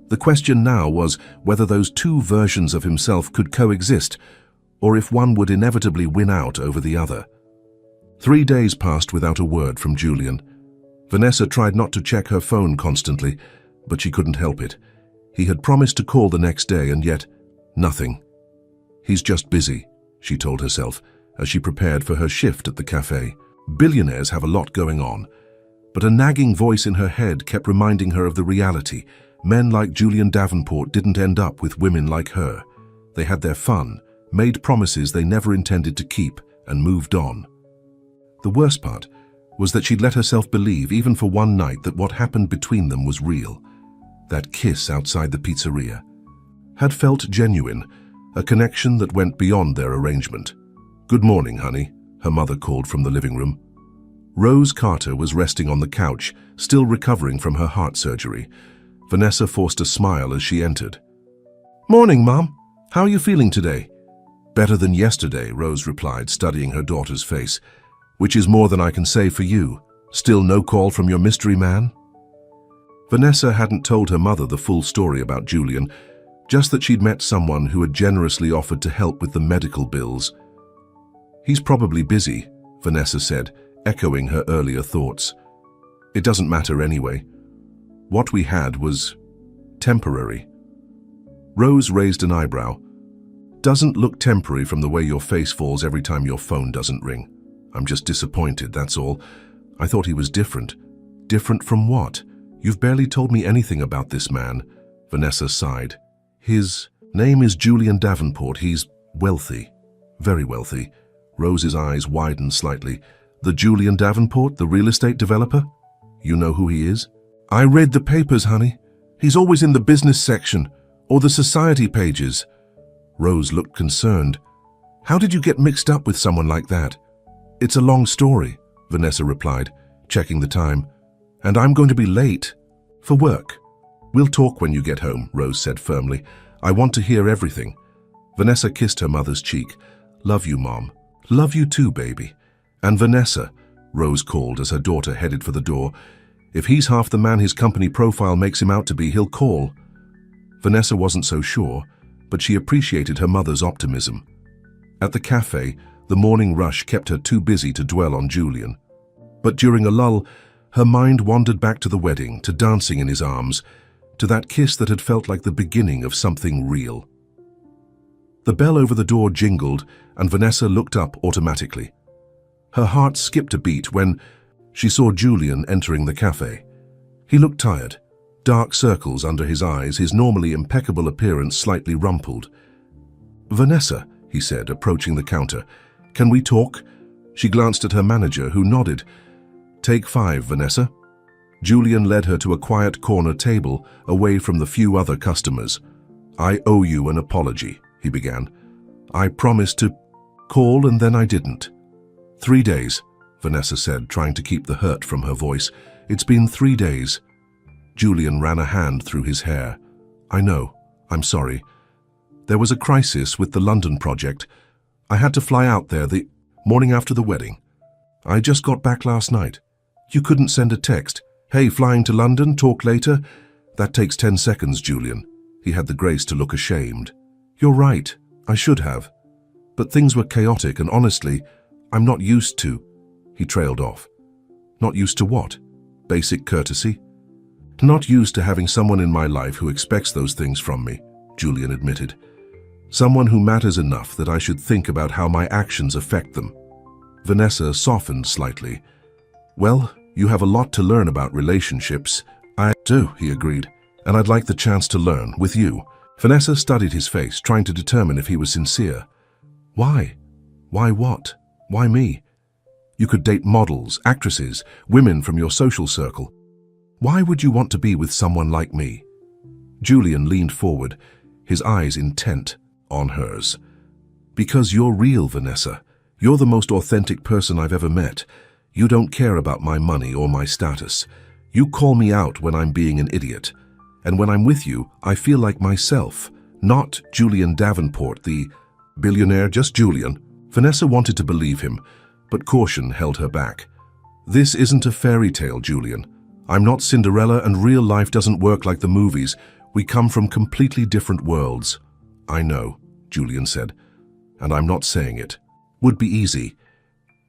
The question now was whether those two versions of himself could coexist, or if one would inevitably win out over the other. 3 days passed without a word from Julian. Vanessa tried not to check her phone constantly, but she couldn't help it. He had promised to call the next day, and yet, nothing. "He's just busy," she told herself, as she prepared for her shift at the cafe. Billionaires have a lot going on, but a nagging voice in her head kept reminding her of the reality. Men like Julian Davenport didn't end up with women like her. They had their fun, made promises they never intended to keep, and moved on. The worst part was that she'd let herself believe, even for one night, that what happened between them was real. That kiss outside the pizzeria had felt genuine, a connection that went beyond their arrangement. "Good morning, honey," her mother called from the living room. Rose Carter was resting on the couch, still recovering from her heart surgery. Vanessa forced a smile as she entered. "Morning, Mom. How are you feeling today?" "Better than yesterday," Rose replied, studying her daughter's face. "Which is more than I can say for you. Still no call from your mystery man?" Vanessa hadn't told her mother the full story about Julian, just that she'd met someone who had generously offered to help with the medical bills. "He's probably busy," Vanessa said, echoing her earlier thoughts. "It doesn't matter anyway. What we had was temporary." Rose raised an eyebrow. "Doesn't look temporary from the way your face falls every time your phone doesn't ring. I'm just disappointed, that's all. I thought he was different." "Different from what? You've barely told me anything about this man." Vanessa sighed. "His name is Julian Davenport. He's wealthy, very wealthy." Rose's eyes widened slightly. "The Julian Davenport, the real estate developer? You know who he is?" "I read the papers, honey. He's always in the business section, or the society pages." Rose looked concerned. "How did you get mixed up with someone like that?" "It's a long story," Vanessa replied, checking the time. "And I'm going to be late for work." "We'll talk when you get home," Rose said firmly. "I want to hear everything." Vanessa kissed her mother's cheek. "Love you, Mom." "Love you too, baby." "And Vanessa," Rose called as her daughter headed for the door. "If he's half the man his company profile makes him out to be, he'll call." Vanessa wasn't so sure, but she appreciated her mother's optimism. At the cafe, the morning rush kept her too busy to dwell on Julian. But during a lull, her mind wandered back to the wedding, to dancing in his arms, to that kiss that had felt like the beginning of something real. The bell over the door jingled, and Vanessa looked up automatically. Her heart skipped a beat when she saw Julian entering the cafe. He looked tired, dark circles under his eyes, his normally impeccable appearance slightly rumpled. "Vanessa," he said, approaching the counter. "Can we talk?" She glanced at her manager, who nodded. "Take 5, Vanessa." Julian led her to a quiet corner table, away from the few other customers. "I owe you an apology," he began. "I promised to call and then I didn't." 3 days, Vanessa said, trying to keep the hurt from her voice. "It's been 3 days." Julian ran a hand through his hair. "I know. I'm sorry. There was a crisis with the London project. I had to fly out there the morning after the wedding. I just got back last night. You couldn't send a text. 'Hey, flying to London, talk later?' That takes 10 seconds, Julian." He had the grace to look ashamed. "You're right. I should have. But things were chaotic and honestly, I'm not used to..." He trailed off. "Not used to what? Basic courtesy?" "Not used to having someone in my life who expects those things from me," Julian admitted. "Someone who matters enough that I should think about how my actions affect them." Vanessa softened slightly. "Well, you have a lot to learn about relationships." "I do," he agreed, "and I'd like the chance to learn with you." Vanessa studied his face, trying to determine if he was sincere. "Why? Why what? Why me? You could date models, actresses, women from your social circle. Why would you want to be with someone like me?" Julian leaned forward, his eyes intent on hers. "Because you're real, Vanessa. You're the most authentic person I've ever met. You don't care about my money or my status. You call me out when I'm being an idiot. And when I'm with you, I feel like myself, not Julian Davenport, the billionaire, just Julian." Vanessa wanted to believe him, but caution held her back. "This isn't a fairy tale, Julian. I'm not Cinderella, and real life doesn't work like the movies. We come from completely different worlds." "I know," Julian said, "and I'm not saying it. Would be easy.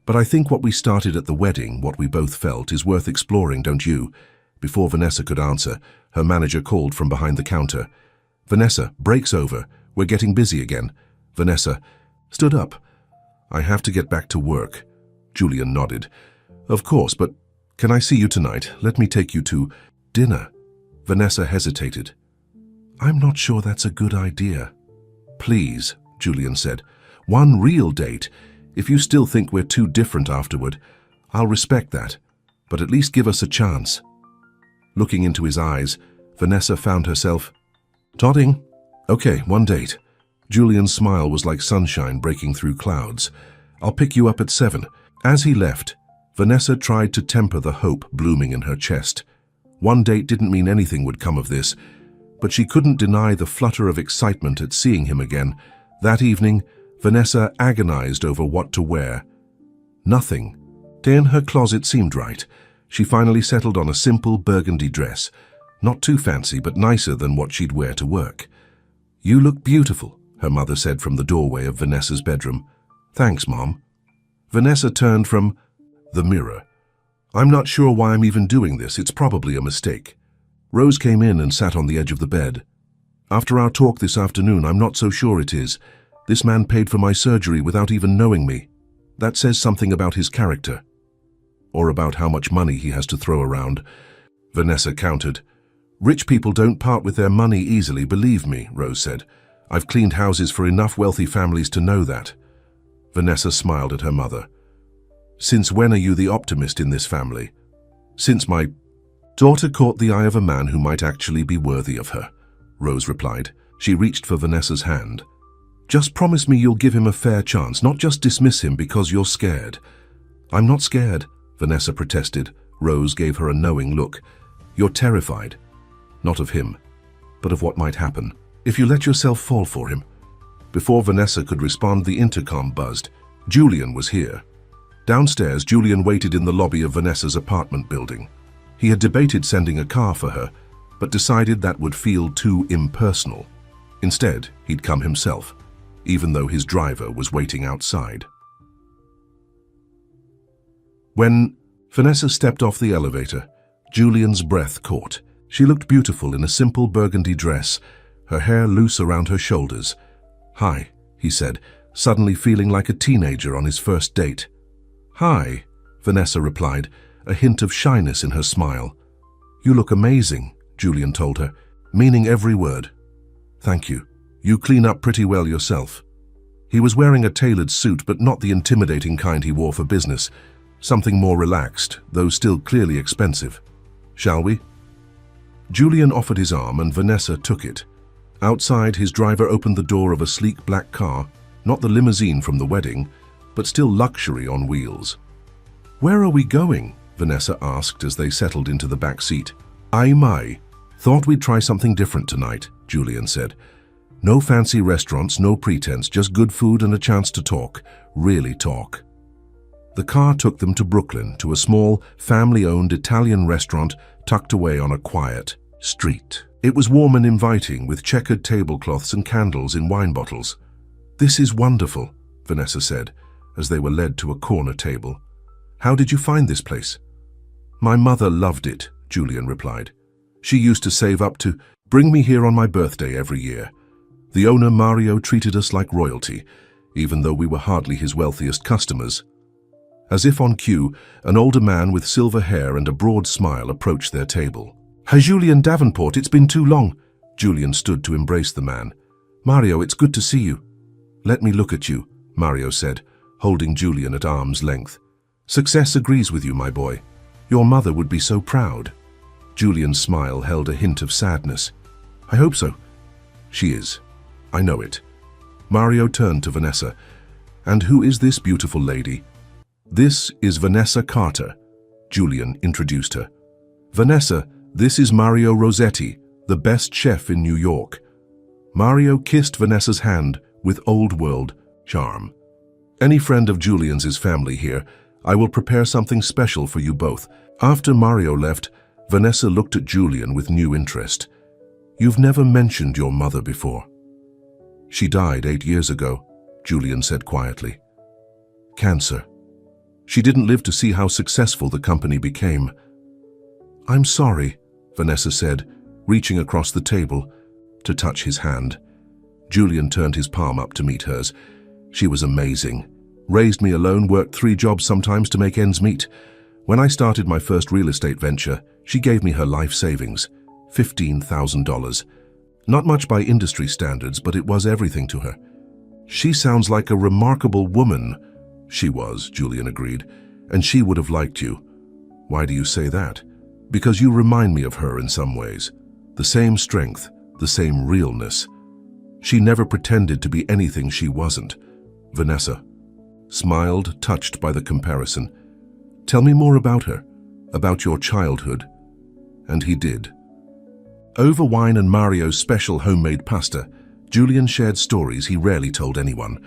But I think what we started at the wedding, what we both felt, is worth exploring, don't you?" Before Vanessa could answer, her manager called from behind the counter. "Vanessa, break's over. We're getting busy again." Vanessa stood up. "I have to get back to work." Julian nodded. "Of course, but can I see you tonight? Let me take you to dinner." Vanessa hesitated. "I'm not sure that's a good idea." "Please," Julian said. "One real date. If you still think we're too different afterward, I'll respect that. But at least give us a chance." Looking into his eyes, Vanessa found herself nodding. "Okay, one date." Julian's smile was like sunshine breaking through clouds. "I'll pick you up at 7. As he left, Vanessa tried to temper the hope blooming in her chest. One date didn't mean anything would come of this, but she couldn't deny the flutter of excitement at seeing him again. That evening, Vanessa agonized over what to wear. Nothing in her closet seemed right. She finally settled on a simple burgundy dress, not too fancy but nicer than what she'd wear to work. "You look beautiful," her mother said from the doorway of Vanessa's bedroom. "Thanks, Mom." Vanessa turned from the mirror. "I'm not sure why I'm even doing this. It's probably a mistake." Rose came in and sat on the edge of the bed. "After our talk this afternoon, I'm not so sure it is. This man paid for my surgery without even knowing me. That says something about his character. Or about how much money he has to throw around." Vanessa countered. "Rich people don't part with their money easily, believe me," Rose said. "I've cleaned houses for enough wealthy families to know that." Vanessa smiled at her mother. "Since when are you the optimist in this family?" "Since my daughter caught the eye of a man who might actually be worthy of her," Rose replied. She reached for Vanessa's hand. "Just promise me you'll give him a fair chance, not just dismiss him because you're scared." "I'm not scared," Vanessa protested. Rose gave her a knowing look. "You're terrified. Not of him, but of what might happen if you let yourself fall for him." Before Vanessa could respond, the intercom buzzed. Julian was here. Downstairs, Julian waited in the lobby of Vanessa's apartment building. He had debated sending a car for her, but decided that would feel too impersonal. Instead, he'd come himself, even though his driver was waiting outside. When Vanessa stepped off the elevator, Julian's breath caught. She looked beautiful in a simple burgundy dress, her hair loose around her shoulders. "Hi," he said, suddenly feeling like a teenager on his first date. "Hi," Vanessa replied, a hint of shyness in her smile. "You look amazing," Julian told her, meaning every word. "Thank you. You clean up pretty well yourself." He was wearing a tailored suit, but not the intimidating kind he wore for business. Something more relaxed, though still clearly expensive. "Shall we?" Julian offered his arm and Vanessa took it. Outside, his driver opened the door of a sleek black car, not the limousine from the wedding, but still luxury on wheels. "Where are we going?" Vanessa asked as they settled into the back seat. "I thought we'd try something different tonight," Julian said. "No fancy restaurants, no pretense, just good food and a chance to talk, really talk." The car took them to Brooklyn, to a small, family-owned Italian restaurant tucked away on a quiet street. It was warm and inviting, with checkered tablecloths and candles in wine bottles. "This is wonderful," Vanessa said, as they were led to a corner table. "How did you find this place?" "My mother loved it," Julian replied. "She used to save up to bring me here on my birthday every year. The owner, Mario, treated us like royalty, even though we were hardly his wealthiest customers." As if on cue, an older man with silver hair and a broad smile approached their table. "Hi, Julian Davenport, it's been too long." Julian stood to embrace the man. "Mario, it's good to see you." "Let me look at you," Mario said, holding Julian at arm's length. "Success agrees with you, my boy. Your mother would be so proud." Julian's smile held a hint of sadness. "I hope so." "She is. I know it." Mario turned to Vanessa. "And who is this beautiful lady?" "This is Vanessa Carter," Julian introduced her. "Vanessa, this is Mario Rossetti, the best chef in New York." Mario kissed Vanessa's hand with old-world charm. "Any friend of Julian's is family here. I will prepare something special for you both." After Mario left, Vanessa looked at Julian with new interest. "You've never mentioned your mother before." "She died 8 years ago," Julian said quietly. "Cancer. She didn't live to see how successful the company became." "I'm sorry," Vanessa said, reaching across the table to touch his hand. Julian turned his palm up to meet hers. "She was amazing. Raised me alone, worked 3 jobs sometimes to make ends meet. When I started my first real estate venture, she gave me her life savings, $15,000. Not much by industry standards, but it was everything to her." "She sounds like a remarkable woman." "She was," Julian agreed, "and she would have liked you." "Why do you say that?" "Because you remind me of her in some ways. The same strength, the same realness. She never pretended to be anything she wasn't." Vanessa smiled, touched by the comparison. "Tell me more about her, about your childhood." And he did. Over wine and Mario's special homemade pasta, Julian shared stories he rarely told anyone.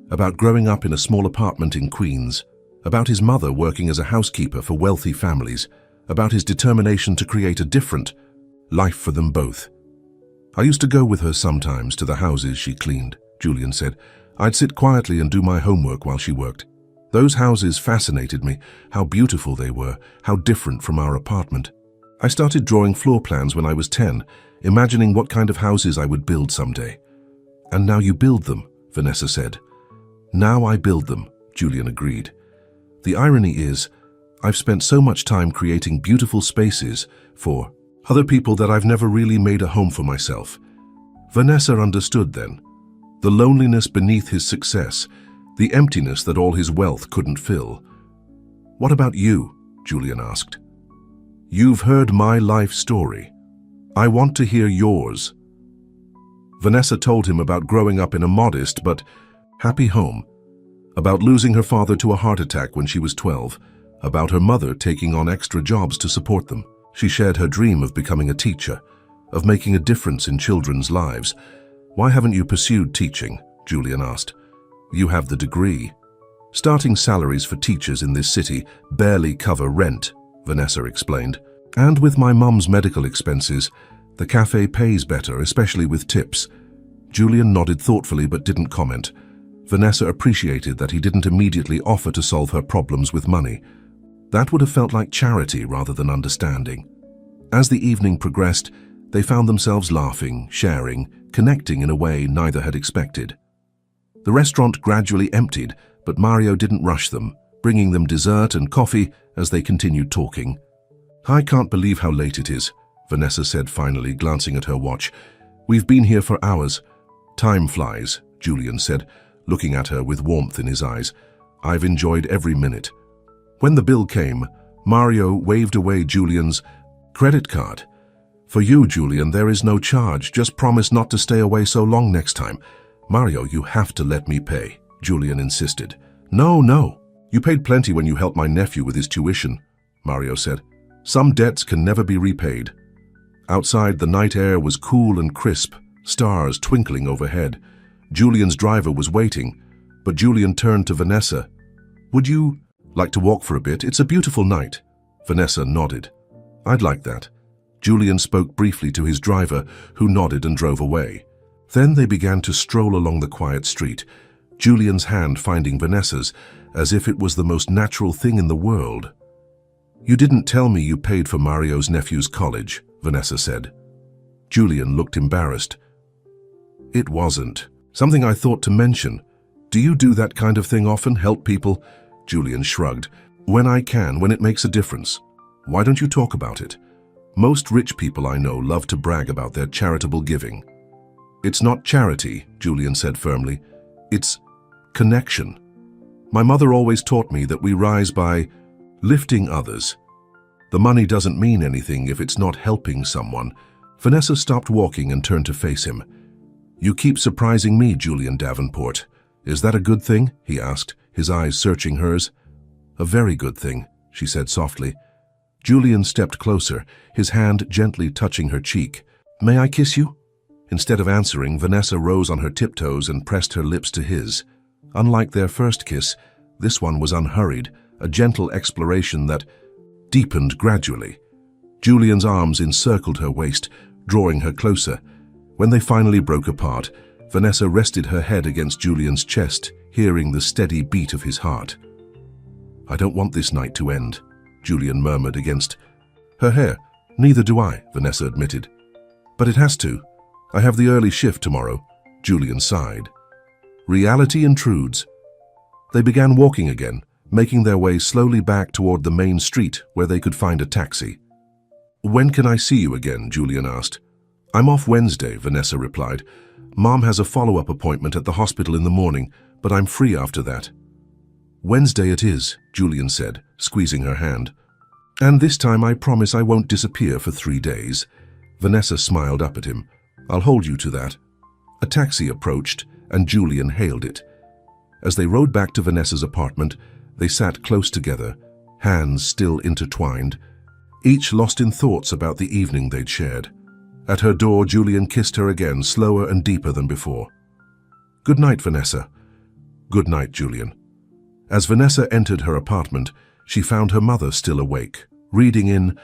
About growing up in a small apartment in Queens, about his mother working as a housekeeper for wealthy families, about his determination to create a different life for them both. "I used to go with her sometimes to the houses she cleaned," Julian said. "I'd sit quietly and do my homework while she worked. Those houses fascinated me, how beautiful they were, how different from our apartment. I started drawing floor plans when I was 10, imagining what kind of houses I would build someday." "And now you build them," Vanessa said. "Now I build them," Julian agreed. "The irony is, I've spent so much time creating beautiful spaces for other people that I've never really made a home for myself." Vanessa understood then. The loneliness beneath his success, the emptiness that all his wealth couldn't fill. "What about you?" Julian asked. "You've heard my life story. I want to hear yours." Vanessa told him about growing up in a modest but happy home, about losing her father to a heart attack when she was 12, about her mother taking on extra jobs to support them. She shared her dream of becoming a teacher, of making a difference in children's lives. "Why haven't you pursued teaching?" Julian asked. "You have the degree." "Starting salaries for teachers in this city barely cover rent," Vanessa explained. "And with my mum's medical expenses, the cafe pays better, especially with tips." Julian nodded thoughtfully but didn't comment. Vanessa appreciated that he didn't immediately offer to solve her problems with money. That would have felt like charity rather than understanding. As the evening progressed, they found themselves laughing, sharing, connecting in a way neither had expected. The restaurant gradually emptied, but Mario didn't rush them, bringing them dessert and coffee as they continued talking. "I can't believe how late it is," Vanessa said finally, glancing at her watch. "We've been here for hours." "Time flies," Julian said. looking at her with warmth in his eyes. "I've enjoyed every minute." When the bill came, Mario waved away Julian's credit card. "For you, Julian, there is no charge. Just promise not to stay away so long next time." "Mario, you have to let me pay," Julian insisted. No. You paid plenty when you helped my nephew with his tuition," Mario said. "Some debts can never be repaid." Outside, the night air was cool and crisp, stars twinkling overhead. Julian's driver was waiting, but Julian turned to Vanessa. "Would you like to walk for a bit? It's a beautiful night." Vanessa nodded. "I'd like that." Julian spoke briefly to his driver, who nodded and drove away. Then they began to stroll along the quiet street, Julian's hand finding Vanessa's, as if it was the most natural thing in the world. "You didn't tell me you paid for Mario's nephew's college," Vanessa said. Julian looked embarrassed. "It wasn't something I thought to mention. Do you do that kind of thing often, help people?" Julian shrugged. "When I can, when it makes a difference. Why don't you talk about it? Most rich people I know love to brag about their charitable giving." "It's not charity," Julian said firmly. "It's connection. My mother always taught me that we rise by lifting others. The money doesn't mean anything if it's not helping someone." Vanessa stopped walking and turned to face him. "You keep surprising me, Julian Davenport. Is that a good thing?" he asked, his eyes searching hers. "A very good thing," she said softly. Julian stepped closer, his hand gently touching her cheek. "May I kiss you?" Instead of answering, Vanessa rose on her tiptoes and pressed her lips to his. Unlike their first kiss, this one was unhurried, a gentle exploration that deepened gradually. Julian's arms encircled her waist, drawing her closer. When they finally broke apart, Vanessa rested her head against Julian's chest, hearing the steady beat of his heart. "I don't want this night to end," Julian murmured against her hair. "Neither do I," Vanessa admitted. "But it has to. I have the early shift tomorrow," Julian sighed. Reality intrudes. They began walking again, making their way slowly back toward the main street where they could find a taxi. "When can I see you again?" Julian asked. "I'm off Wednesday," Vanessa replied. "Mom has a follow-up appointment at the hospital in the morning, but I'm free after that." "Wednesday it is," Julian said, squeezing her hand. "And this time I promise I won't disappear for 3 days." Vanessa smiled up at him. "I'll hold you to that." A taxi approached, and Julian hailed it. As they rode back to Vanessa's apartment, they sat close together, hands still intertwined, each lost in thoughts about the evening they'd shared. At her door, Julian kissed her again, slower and deeper than before. "Good night, Vanessa." "Good night, Julian." As Vanessa entered her apartment, she found her mother still awake, reading in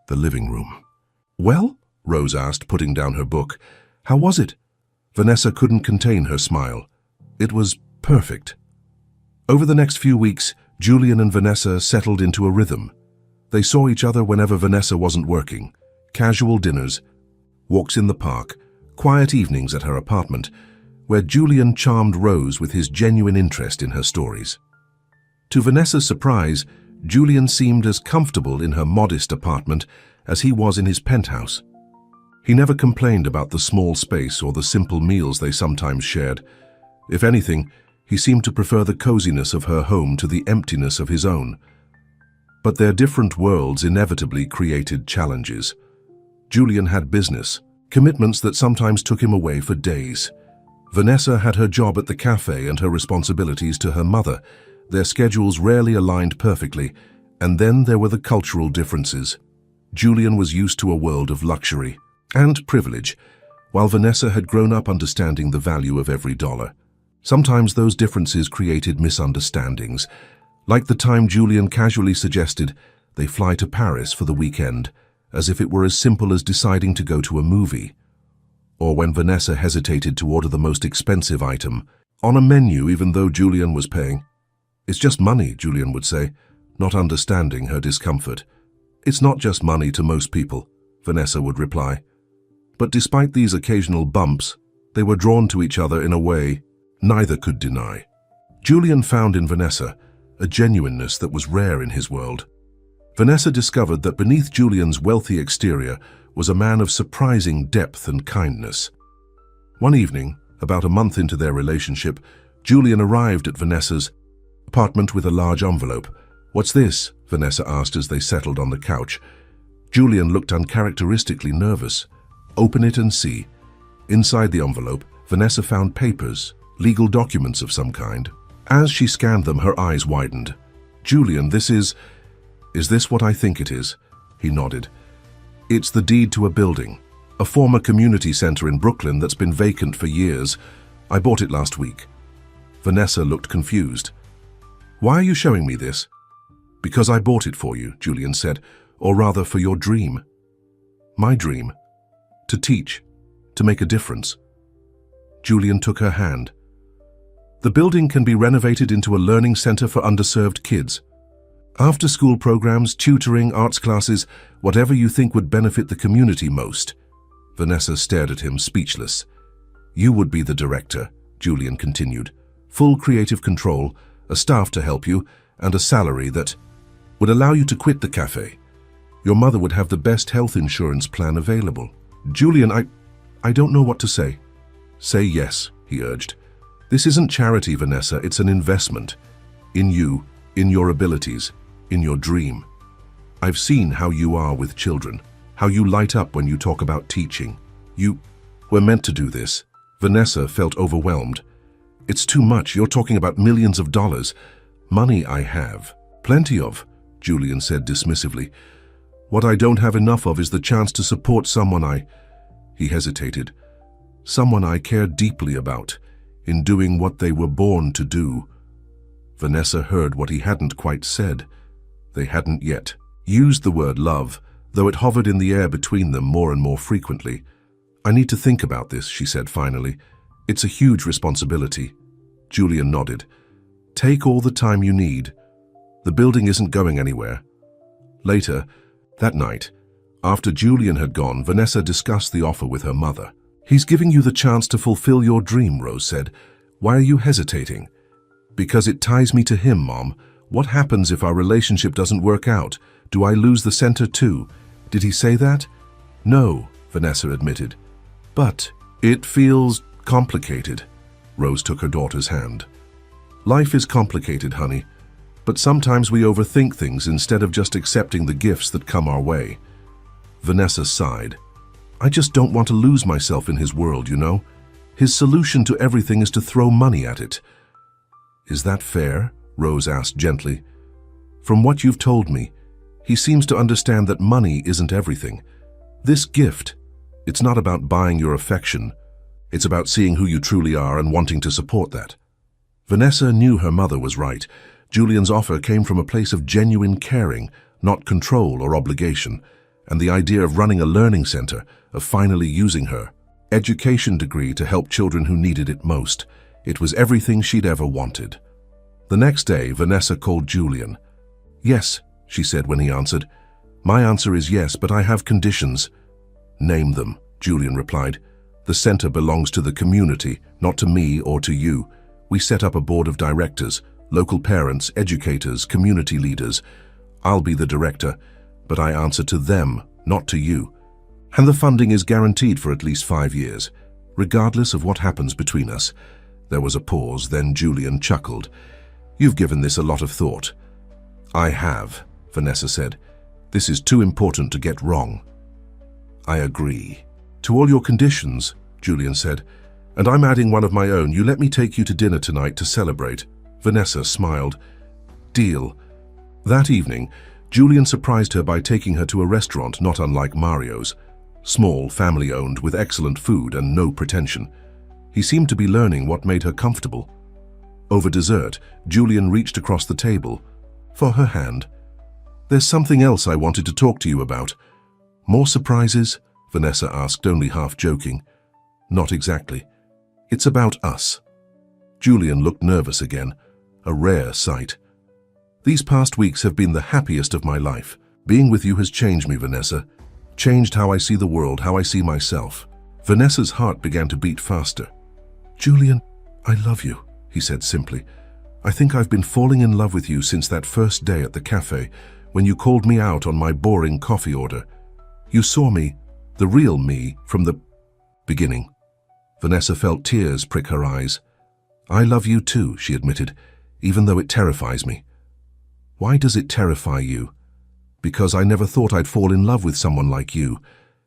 the living room. "Well?" Rose asked, putting down her book. "How was it?" Vanessa couldn't contain her smile. "It was perfect." Over the next few weeks, Julian and Vanessa settled into a rhythm. They saw each other whenever Vanessa wasn't working. Casual dinners, walks in the park, quiet evenings at her apartment, where Julian charmed Rose with his genuine interest in her stories. To Vanessa's surprise, Julian seemed as comfortable in her modest apartment as he was in his penthouse. He never complained about the small space or the simple meals they sometimes shared. If anything, he seemed to prefer the coziness of her home to the emptiness of his own. But their different worlds inevitably created challenges. Julian had business, commitments that sometimes took him away for days. Vanessa had her job at the cafe and her responsibilities to her mother. Their schedules rarely aligned perfectly, and then there were the cultural differences. Julian was used to a world of luxury and privilege, while Vanessa had grown up understanding the value of every dollar. Sometimes those differences created misunderstandings, like the time Julian casually suggested they fly to Paris for the weekend, as if it were as simple as deciding to go to a movie. Or when Vanessa hesitated to order the most expensive item on a menu even though Julian was paying. "It's just money," Julian would say, not understanding her discomfort. "It's not just money to most people," Vanessa would reply. But despite these occasional bumps, they were drawn to each other in a way neither could deny. Julian found in Vanessa a genuineness that was rare in his world. Vanessa discovered that beneath Julian's wealthy exterior was a man of surprising depth and kindness. One evening, about a month into their relationship, Julian arrived at Vanessa's apartment with a large envelope. "What's this?" Vanessa asked as they settled on the couch. Julian looked uncharacteristically nervous. "Open it and see." Inside the envelope, Vanessa found papers, legal documents of some kind. As she scanned them, her eyes widened. "Julian, is this what I think it is?" He nodded. "It's the deed to a building, a former community center in Brooklyn that's been vacant for years. I bought it last week." Vanessa looked confused. "Why are you showing me this?" "Because I bought it for you," Julian said, "or rather for your dream." "My dream? To teach, to make a difference." Julian took her hand. "The building can be renovated into a learning center for underserved kids. After-school programs, tutoring, arts classes, whatever you think would benefit the community most." Vanessa stared at him, speechless. "You would be the director," Julian continued. "Full creative control, a staff to help you, and a salary that would allow you to quit the cafe. Your mother would have the best health insurance plan available." "Julian, I don't know what to say." "Say yes," he urged. "This isn't charity, Vanessa, it's an investment. In you, in your abilities, in your dream. I've seen how you are with children, how you light up when you talk about teaching. We're meant to do this." Vanessa felt overwhelmed. "It's too much, you're talking about millions of dollars. Money I have. Plenty of," Julian said dismissively. "What I don't have enough of is the chance to support someone He hesitated. "Someone I care deeply about, in doing what they were born to do." Vanessa heard what he hadn't quite said. They hadn't yet used the word love, though it hovered in the air between them more and more frequently. "I need to think about this," she said finally. "It's a huge responsibility." Julian nodded. "Take all the time you need. The building isn't going anywhere." Later, that night, after Julian had gone, Vanessa discussed the offer with her mother. "He's giving you the chance to fulfill your dream," Rose said. "Why are you hesitating?" "Because it ties me to him, Mom. What happens if our relationship doesn't work out? Do I lose the center too?" "Did he say that?" "No," Vanessa admitted. "But it feels complicated." Rose took her daughter's hand. "Life is complicated, honey. But sometimes we overthink things instead of just accepting the gifts that come our way." Vanessa sighed. "I just don't want to lose myself in his world, you know? His solution to everything is to throw money at it." "Is that fair?" Rose asked gently. "From what you've told me, he seems to understand that money isn't everything. This gift, it's not about buying your affection. It's about seeing who you truly are and wanting to support that." Vanessa knew her mother was right. Julian's offer came from a place of genuine caring, not control or obligation, and the idea of running a learning center, of finally using her education degree to help children who needed it most. It was everything she'd ever wanted. The next day, Vanessa called Julian. "Yes," she said when he answered. "My answer is yes, but I have conditions." "Name them," Julian replied. "The center belongs to the community, not to me or to you. We set up a board of directors, local parents, educators, community leaders. I'll be the director, but I answer to them, not to you. And the funding is guaranteed for at least 5 years, regardless of what happens between us." There was a pause, then Julian chuckled. "You've given this a lot of thought." "I have," Vanessa said. "This is too important to get wrong." "I agree." "To all your conditions," Julian said, "and I'm adding one of my own. You let me take you to dinner tonight to celebrate." Vanessa smiled. "Deal." That evening, Julian surprised her by taking her to a restaurant not unlike Mario's. Small, family-owned, with excellent food and no pretension. He seemed to be learning what made her comfortable. Over dessert, Julian reached across the table for her hand. "There's something else I wanted to talk to you about." "More surprises?" Vanessa asked, only half joking. "Not exactly. It's about us." Julian looked nervous again, a rare sight. "These past weeks have been the happiest of my life. Being with you has changed me, Vanessa. Changed how I see the world, how I see myself." Vanessa's heart began to beat faster. "Julian, I love you," he said simply. "I think I've been falling in love with you since that first day at the cafe, when you called me out on my boring coffee order. You saw me, the real me, from the beginning." Vanessa felt tears prick her eyes. I love you too, she admitted, even though it terrifies me. Why does it terrify you? Because I never thought I'd fall in love with someone like you.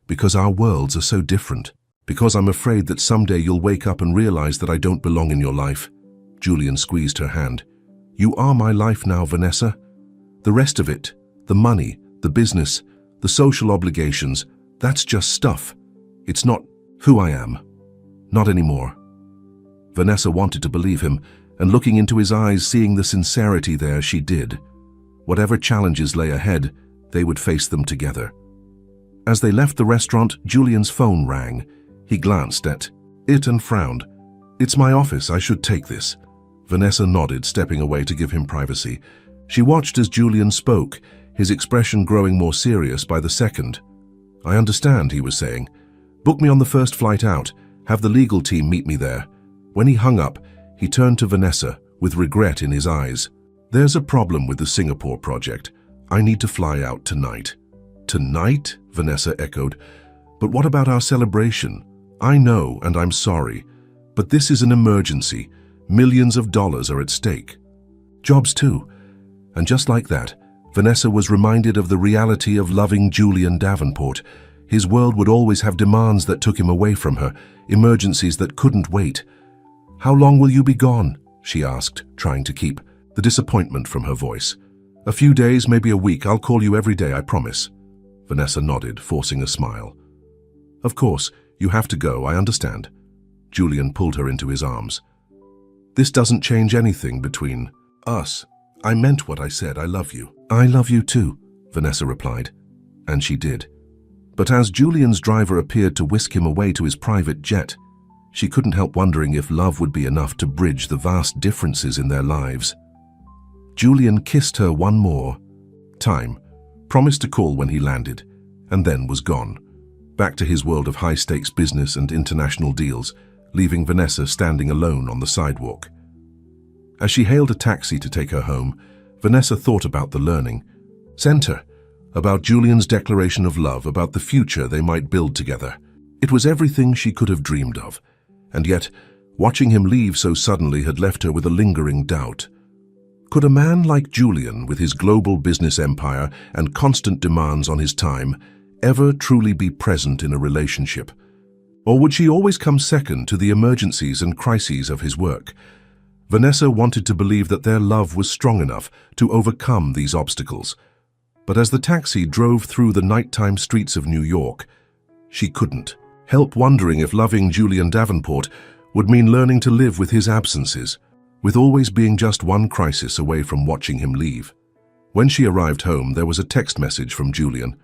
Because our worlds are so different. Because I'm afraid that someday you'll wake up and realize that I don't belong in your life. Julian squeezed her hand. You are my life now, Vanessa. The rest of it, the money, the business, the social obligations, that's just stuff. It's not who I am. Not anymore. Vanessa wanted to believe him, and looking into his eyes, seeing the sincerity there, she did. Whatever challenges lay ahead, they would face them together. As they left the restaurant, Julian's phone rang. He glanced at it and frowned. It's my office, I should take this. Vanessa nodded, stepping away to give him privacy. She watched as Julian spoke, his expression growing more serious by the second. I understand, he was saying. Book me on the first flight out. Have the legal team meet me there. When he hung up, he turned to Vanessa, with regret in his eyes. There's a problem with the Singapore project. I need to fly out tonight. Tonight? Vanessa echoed. But what about our celebration? I know, and I'm sorry. But this is an emergency. Millions of dollars are at stake. Jobs too. And just like that, Vanessa was reminded of the reality of loving Julian Davenport. His world would always have demands that took him away from her, emergencies that couldn't wait. How long will you be gone? She asked, trying to keep the disappointment from her voice. A few days, maybe a week. I'll call you every day, I promise. Vanessa nodded, forcing a smile. Of course, you have to go, I understand. Julian pulled her into his arms. This doesn't change anything between us. I meant what I said, I love you. I love you too, Vanessa replied. And she did. But as Julian's driver appeared to whisk him away to his private jet, she couldn't help wondering if love would be enough to bridge the vast differences in their lives. Julian kissed her one more time, promised to call when he landed, and then was gone, back to his world of high-stakes business and international deals, leaving Vanessa standing alone on the sidewalk. As she hailed a taxi to take her home, Vanessa thought about the learning center, about Julian's declaration of love, about the future they might build together. It was everything she could have dreamed of, and yet, watching him leave so suddenly had left her with a lingering doubt. Could a man like Julian, with his global business empire and constant demands on his time, ever truly be present in a relationship? Or would she always come second to the emergencies and crises of his work? Vanessa wanted to believe that their love was strong enough to overcome these obstacles. But as the taxi drove through the nighttime streets of New York, she couldn't help wondering if loving Julian Davenport would mean learning to live with his absences, with always being just one crisis away from watching him leave. When she arrived home, there was a text message from Julian.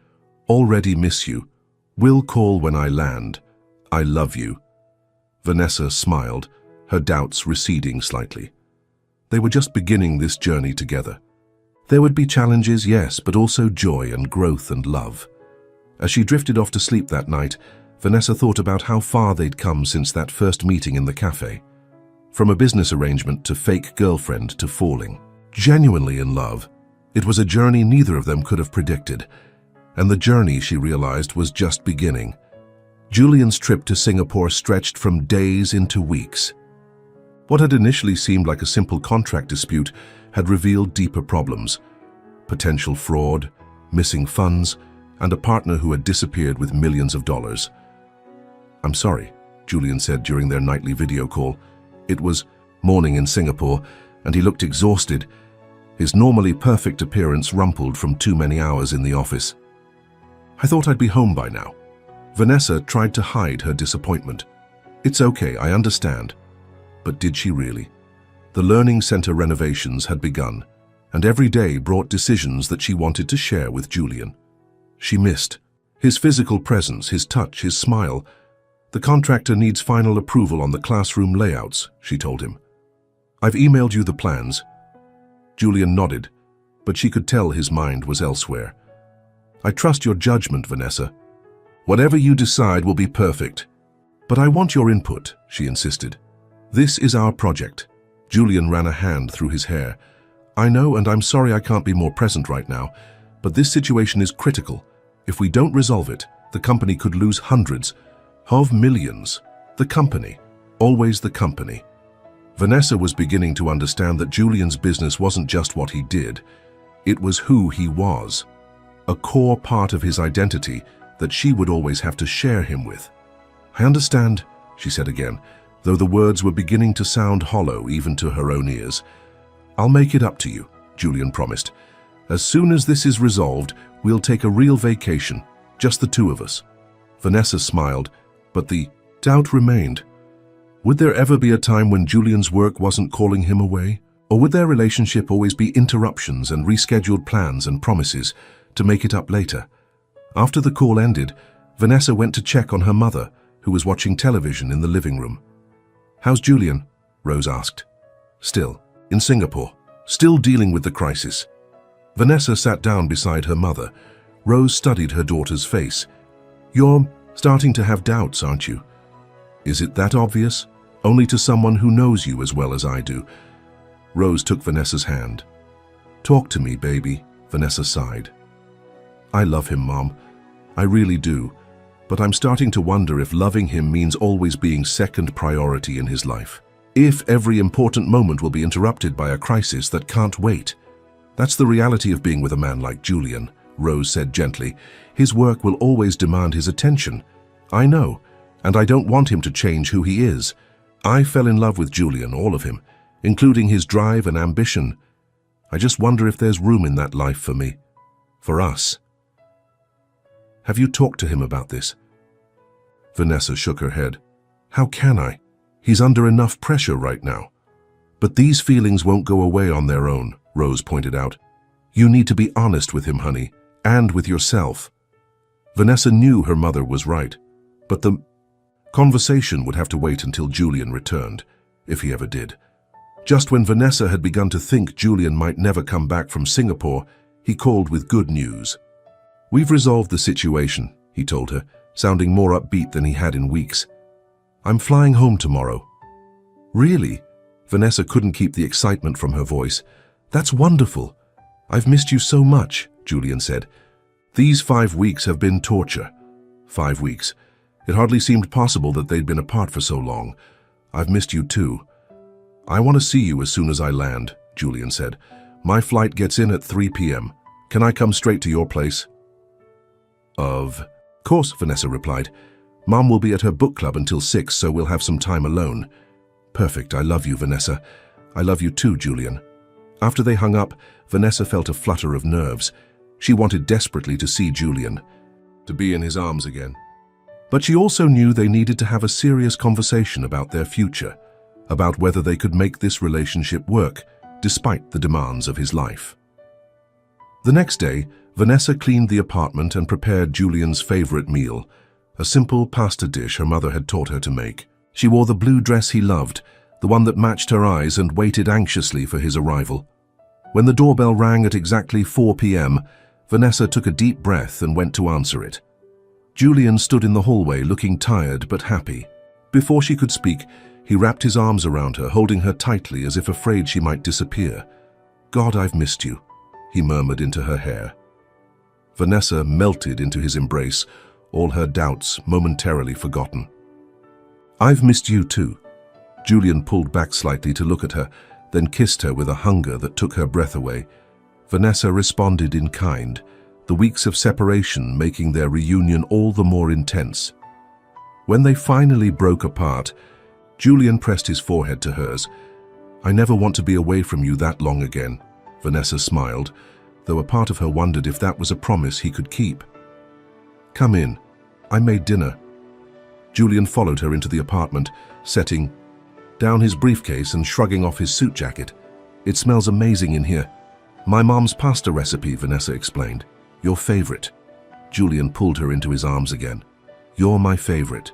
Already miss you. Will call when I land. I love you. Vanessa smiled, her doubts receding slightly. They were just beginning this journey together. There would be challenges, yes, but also joy and growth and love. As she drifted off to sleep that night, Vanessa thought about how far they'd come since that first meeting in the cafe. From a business arrangement to fake girlfriend to falling. Genuinely in love. It was a journey neither of them could have predicted. And the journey, she realized, was just beginning. Julian's trip to Singapore stretched from days into weeks. What had initially seemed like a simple contract dispute had revealed deeper problems. Potential fraud, missing funds, and a partner who had disappeared with millions of dollars. I'm sorry, Julian said during their nightly video call. It was morning in Singapore, and he looked exhausted, his normally perfect appearance rumpled from too many hours in the office. I thought I'd be home by now. Vanessa tried to hide her disappointment. It's okay, I understand. But did she really? The learning center renovations had begun, and every day brought decisions that she wanted to share with Julian. She missed his physical presence, his touch, his smile. The contractor needs final approval on the classroom layouts, she told him. I've emailed you the plans. Julian nodded, but she could tell his mind was elsewhere. I trust your judgment, Vanessa. Whatever you decide will be perfect. But I want your input, she insisted. This is our project. Julian ran a hand through his hair. I know, and I'm sorry I can't be more present right now, but this situation is critical. If we don't resolve it, the company could lose hundreds of millions. The company. Always the company. Vanessa was beginning to understand that Julian's business wasn't just what he did, it was who he was, a core part of his identity that she would always have to share him with. "I understand," she said again, though the words were beginning to sound hollow even to her own ears. "I'll make it up to you," Julian promised. "As soon as this is resolved, we'll take a real vacation, just the two of us." Vanessa smiled, but the doubt remained. Would there ever be a time when Julian's work wasn't calling him away? Or would their relationship always be interruptions and rescheduled plans and promises to make it up later? After the call ended, Vanessa went to check on her mother, who was watching television in the living room. "How's Julian?" Rose asked. "Still in Singapore, still dealing with the crisis." Vanessa sat down beside her mother. Rose studied her daughter's face. "You're starting to have doubts, aren't you?" "Is it that obvious? Only to someone who knows you as well as I do." Rose took Vanessa's hand. "Talk to me, baby," Vanessa sighed. "I love him, Mom. I really do. But I'm starting to wonder if loving him means always being second priority in his life. If every important moment will be interrupted by a crisis that can't wait. That's the reality of being with a man like Julian," Rose said gently. "His work will always demand his attention. I know, and I don't want him to change who he is. I fell in love with Julian, all of him, including his drive and ambition. I just wonder if there's room in that life for me, for us." "Have you talked to him about this?" Vanessa shook her head. "How can I? He's under enough pressure right now." "But these feelings won't go away on their own," Rose pointed out. "You need to be honest with him, honey, and with yourself." Vanessa knew her mother was right, but the conversation would have to wait until Julian returned, if he ever did. Just when Vanessa had begun to think Julian might never come back from Singapore, he called with good news. "We've resolved the situation," he told her, sounding more upbeat than he had in weeks. "I'm flying home tomorrow." "Really?" Vanessa couldn't keep the excitement from her voice. "That's wonderful. I've missed you so much," Julian said. "These 5 weeks have been torture." 5 weeks. It hardly seemed possible that they'd been apart for so long. "I've missed you too." "I want to see you as soon as I land," Julian said. "My flight gets in at 3 p.m. Can I come straight to your place?" Of course, Vanessa replied. "Mom will be at her book club until 6, so we'll have some time alone." "Perfect. I love you, Vanessa." "I love you too, Julian." After they hung up, Vanessa felt a flutter of nerves. She wanted desperately to see Julian, to be in his arms again. But she also knew they needed to have a serious conversation about their future, about whether they could make this relationship work, despite the demands of his life. The next day, Vanessa cleaned the apartment and prepared Julian's favorite meal, a simple pasta dish her mother had taught her to make. She wore the blue dress he loved, the one that matched her eyes, and waited anxiously for his arrival. When the doorbell rang at exactly 4 p.m., Vanessa took a deep breath and went to answer it. Julian stood in the hallway looking tired but happy. Before she could speak, he wrapped his arms around her, holding her tightly as if afraid she might disappear. "God, I've missed you," he murmured into her hair. Vanessa melted into his embrace, all her doubts momentarily forgotten. "I've missed you too." Julian pulled back slightly to look at her, then kissed her with a hunger that took her breath away. Vanessa responded in kind, the weeks of separation making their reunion all the more intense. When they finally broke apart, Julian pressed his forehead to hers. "I never want to be away from you that long again," Vanessa smiled, though a part of her wondered if that was a promise he could keep. "Come in. I made dinner." Julian followed her into the apartment, setting down his briefcase and shrugging off his suit jacket. "It smells amazing in here." "My mom's pasta recipe," Vanessa explained. "Your favorite." Julian pulled her into his arms again. "You're my favorite."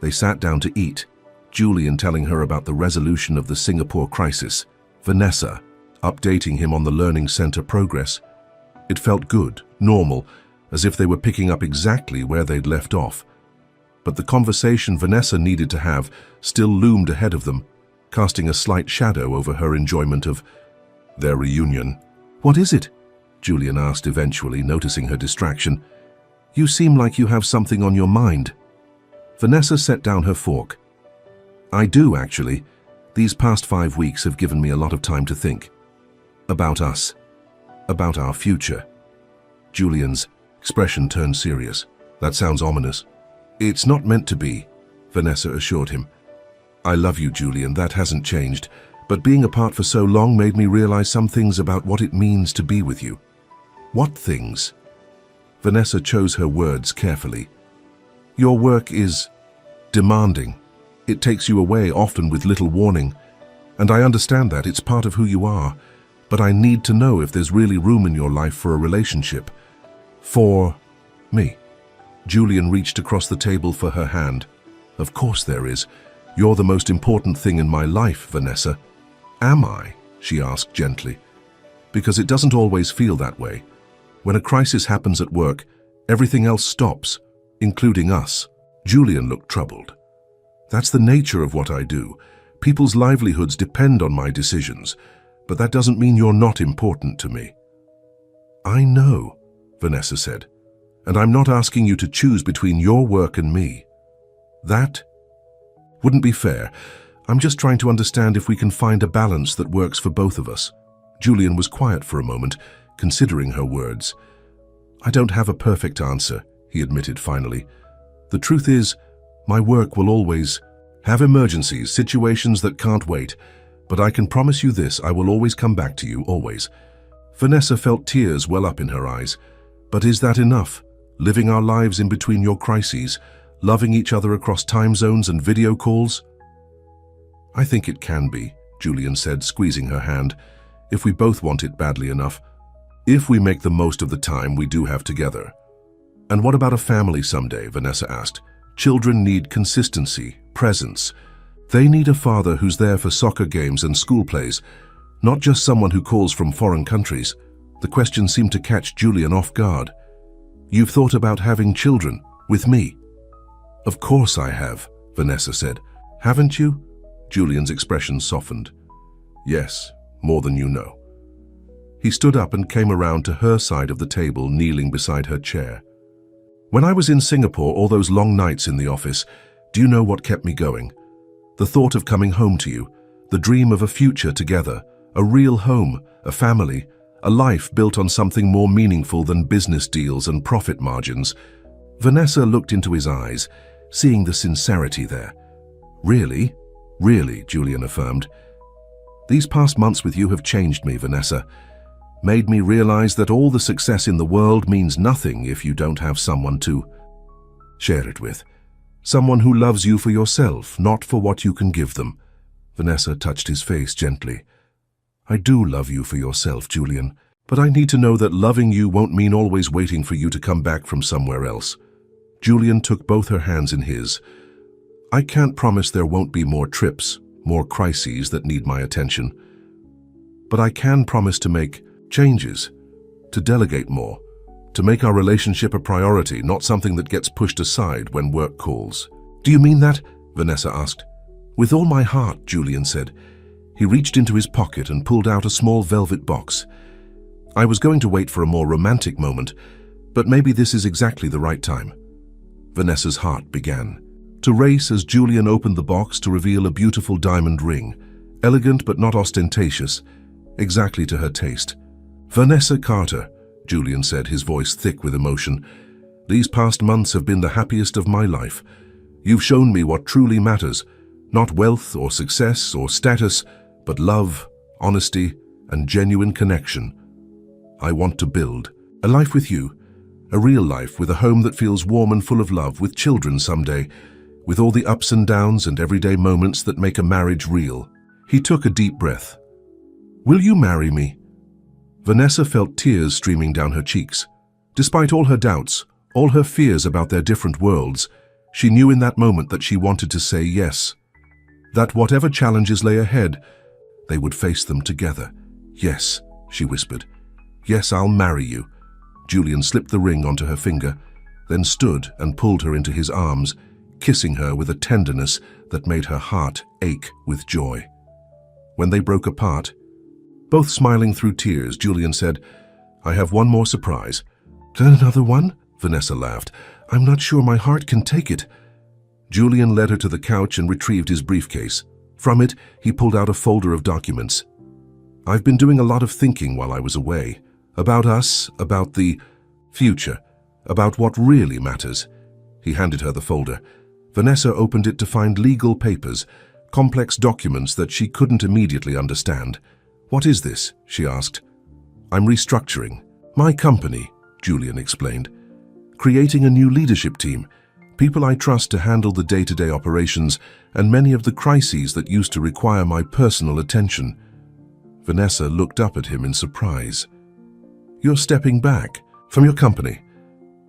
They sat down to eat, Julian telling her about the resolution of the Singapore crisis, Vanessa updating him on the Learning Center progress. It felt good, normal, as if they were picking up exactly where they'd left off. But the conversation Vanessa needed to have still loomed ahead of them, casting a slight shadow over her enjoyment of their reunion. "What is it?" Julian asked eventually, noticing her distraction. "You seem like you have something on your mind." Vanessa set down her fork. "I do, actually. These past 5 weeks have given me a lot of time to think. About us. About our future. Julian's expression turned serious. That sounds ominous. It's not meant to be, Vanessa assured him. I love you, Julian, that hasn't changed, but being apart for so long made me realize some things about what it means to be with you. What things? Vanessa chose her words carefully. Your work is demanding. It takes you away, often with little warning. And I understand that, it's part of who you are. But I need to know if there's really room in your life for a relationship. For me. Julian reached across the table for her hand. Of course there is. You're the most important thing in my life, Vanessa. Am I? She asked gently. Because it doesn't always feel that way. When a crisis happens at work, everything else stops, including us. Julian looked troubled. That's the nature of what I do. People's livelihoods depend on my decisions, but that doesn't mean you're not important to me. I know, Vanessa said, and I'm not asking you to choose between your work and me. That wouldn't be fair. I'm just trying to understand if we can find a balance that works for both of us. Julian was quiet for a moment, considering her words. I don't have a perfect answer, he admitted finally. The truth is, my work will always have emergencies, situations that can't wait, but I can promise you this, I will always come back to you, always. Vanessa felt tears well up in her eyes. But is that enough? Living our lives in between your crises, loving each other across time zones and video calls? I think it can be, Julian said, squeezing her hand, if we both want it badly enough. If we make the most of the time we do have together. And what about a family someday, Vanessa asked. Children need consistency, presence. They need a father who's there for soccer games and school plays, not just someone who calls from foreign countries. The question seemed to catch Julian off guard. You've thought about having children, with me? Of course I have, Vanessa said. Haven't you? Julian's expression softened. Yes, more than you know. He stood up and came around to her side of the table, kneeling beside her chair. When I was in Singapore, all those long nights in the office, do you know what kept me going? The thought of coming home to you, the dream of a future together, a real home, a family, a life built on something more meaningful than business deals and profit margins. Vanessa looked into his eyes, seeing the sincerity there. Really? Really, Julian affirmed. These past months with you have changed me, Vanessa. Made me realize that all the success in the world means nothing if you don't have someone to share it with. Someone who loves you for yourself, not for what you can give them. Vanessa touched his face gently. I do love you for yourself, Julian, but I need to know that loving you won't mean always waiting for you to come back from somewhere else. Julian took both her hands in his. I can't promise there won't be more trips, more crises that need my attention. But I can promise to make changes, to delegate more, to make our relationship a priority, not something that gets pushed aside when work calls. Do you mean that? Vanessa asked. With all my heart, Julian said. He reached into his pocket and pulled out a small velvet box. I was going to wait for a more romantic moment, but maybe this is exactly the right time. Vanessa's heart began to race as Julian opened the box to reveal a beautiful diamond ring, elegant but not ostentatious, exactly to her taste. Vanessa Carter, Julian said, his voice thick with emotion. These past months have been the happiest of my life. You've shown me what truly matters, not wealth or success or status, but love, honesty, and genuine connection. I want to build a life with you, a real life with a home that feels warm and full of love, with children someday, with all the ups and downs and everyday moments that make a marriage real. He took a deep breath. Will you marry me? Vanessa felt tears streaming down her cheeks. Despite all her doubts, all her fears about their different worlds, she knew in that moment that she wanted to say yes. That whatever challenges lay ahead, they would face them together. Yes, she whispered. Yes, I'll marry you. Julian slipped the ring onto her finger, then stood and pulled her into his arms, kissing her with a tenderness that made her heart ache with joy. When they broke apart, both smiling through tears, Julian said, I have one more surprise. Another one? Vanessa laughed. I'm not sure my heart can take it. Julian led her to the couch and retrieved his briefcase. From it, he pulled out a folder of documents. "I've been doing a lot of thinking while I was away. About us, about the future, about what really matters." He handed her the folder. Vanessa opened it to find legal papers, complex documents that she couldn't immediately understand. "What is this?" she asked. "I'm restructuring. My company," Julian explained. "Creating a new leadership team, people I trust to handle the day-to-day operations and many of the crises that used to require my personal attention." Vanessa looked up at him in surprise. "You're stepping back from your company?"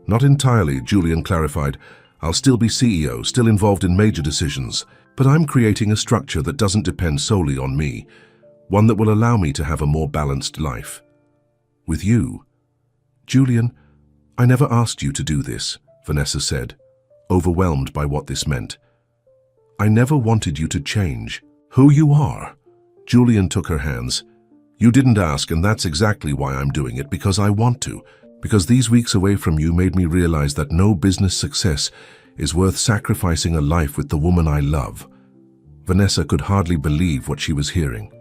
"Not entirely," Julian clarified. "I'll still be CEO, still involved in major decisions, but I'm creating a structure that doesn't depend solely on me, one that will allow me to have a more balanced life." "With you?" "Julian, I never asked you to do this," Vanessa said, overwhelmed by what this meant. "I never wanted you to change who you are." Julian took her hands. "You didn't ask, and that's exactly why I'm doing it, because I want to. Because these weeks away from you made me realize that no business success is worth sacrificing a life with the woman I love." Vanessa could hardly believe what she was hearing.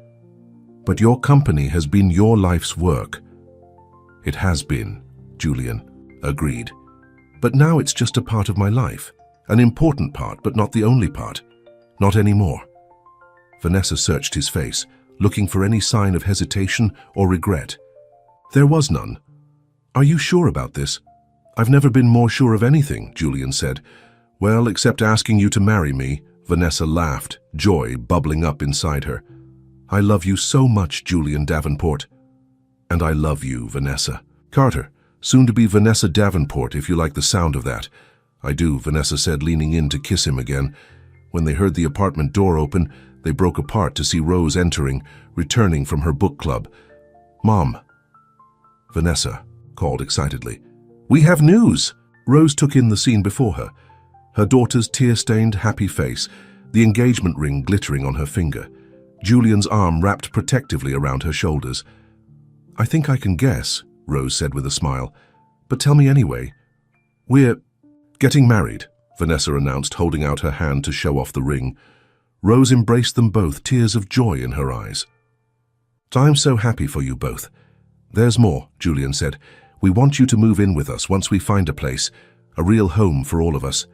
"But your company has been your life's work." "It has been," Julian agreed. "But now it's just a part of my life. An important part, but not the only part. Not anymore." Vanessa searched his face, looking for any sign of hesitation or regret. There was none. "Are you sure about this?" "I've never been more sure of anything," Julian said. "Well, except asking you to marry me." Vanessa laughed, joy bubbling up inside her. "I love you so much, Julian Davenport." "And I love you, Vanessa Carter, soon to be Vanessa Davenport, if you like the sound of that." "I do," Vanessa said, leaning in to kiss him again. When they heard the apartment door open, they broke apart to see Rose entering, returning from her book club. "Mom," Vanessa called excitedly. "We have news!" Rose took in the scene before her, her daughter's tear-stained, happy face, the engagement ring glittering on her finger, Julian's arm wrapped protectively around her shoulders. "I think I can guess," Rose said with a smile. "But tell me anyway." "We're getting married," Vanessa announced, holding out her hand to show off the ring. Rose embraced them both, tears of joy in her eyes. "I'm so happy for you both." "There's more," Julian said. "We want you to move in with us once we find a place, a real home for all of us."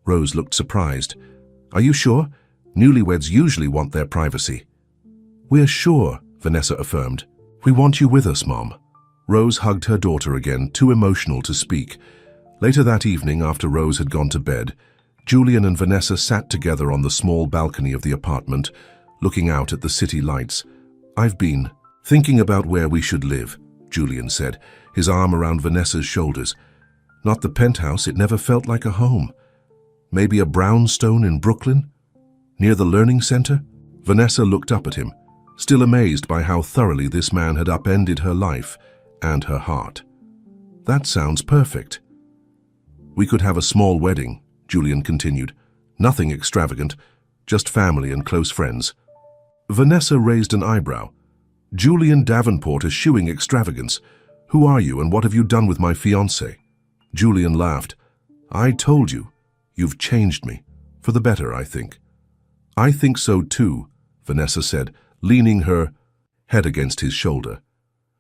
Rose looked surprised. "Are you sure? Newlyweds usually want their privacy." "We're sure," Vanessa affirmed. "We want you with us, Mom." Rose hugged her daughter again, too emotional to speak. Later that evening, after Rose had gone to bed, Julian and Vanessa sat together on the small balcony of the apartment, looking out at the city lights. "I've been thinking about where we should live," Julian said, his arm around Vanessa's shoulders. "Not the penthouse, it never felt like a home. Maybe a brownstone in Brooklyn? Near the learning center?" Vanessa looked up at him, still amazed by how thoroughly this man had upended her life and her heart. "That sounds perfect." "We could have a small wedding," Julian continued. "Nothing extravagant, just family and close friends." Vanessa raised an eyebrow. "Julian Davenport eschewing extravagance. Who are you and what have you done with my fiancée?" Julian laughed. "I told you. You've changed me. For the better, I think." "I think so too," Vanessa said, leaning her head against his shoulder.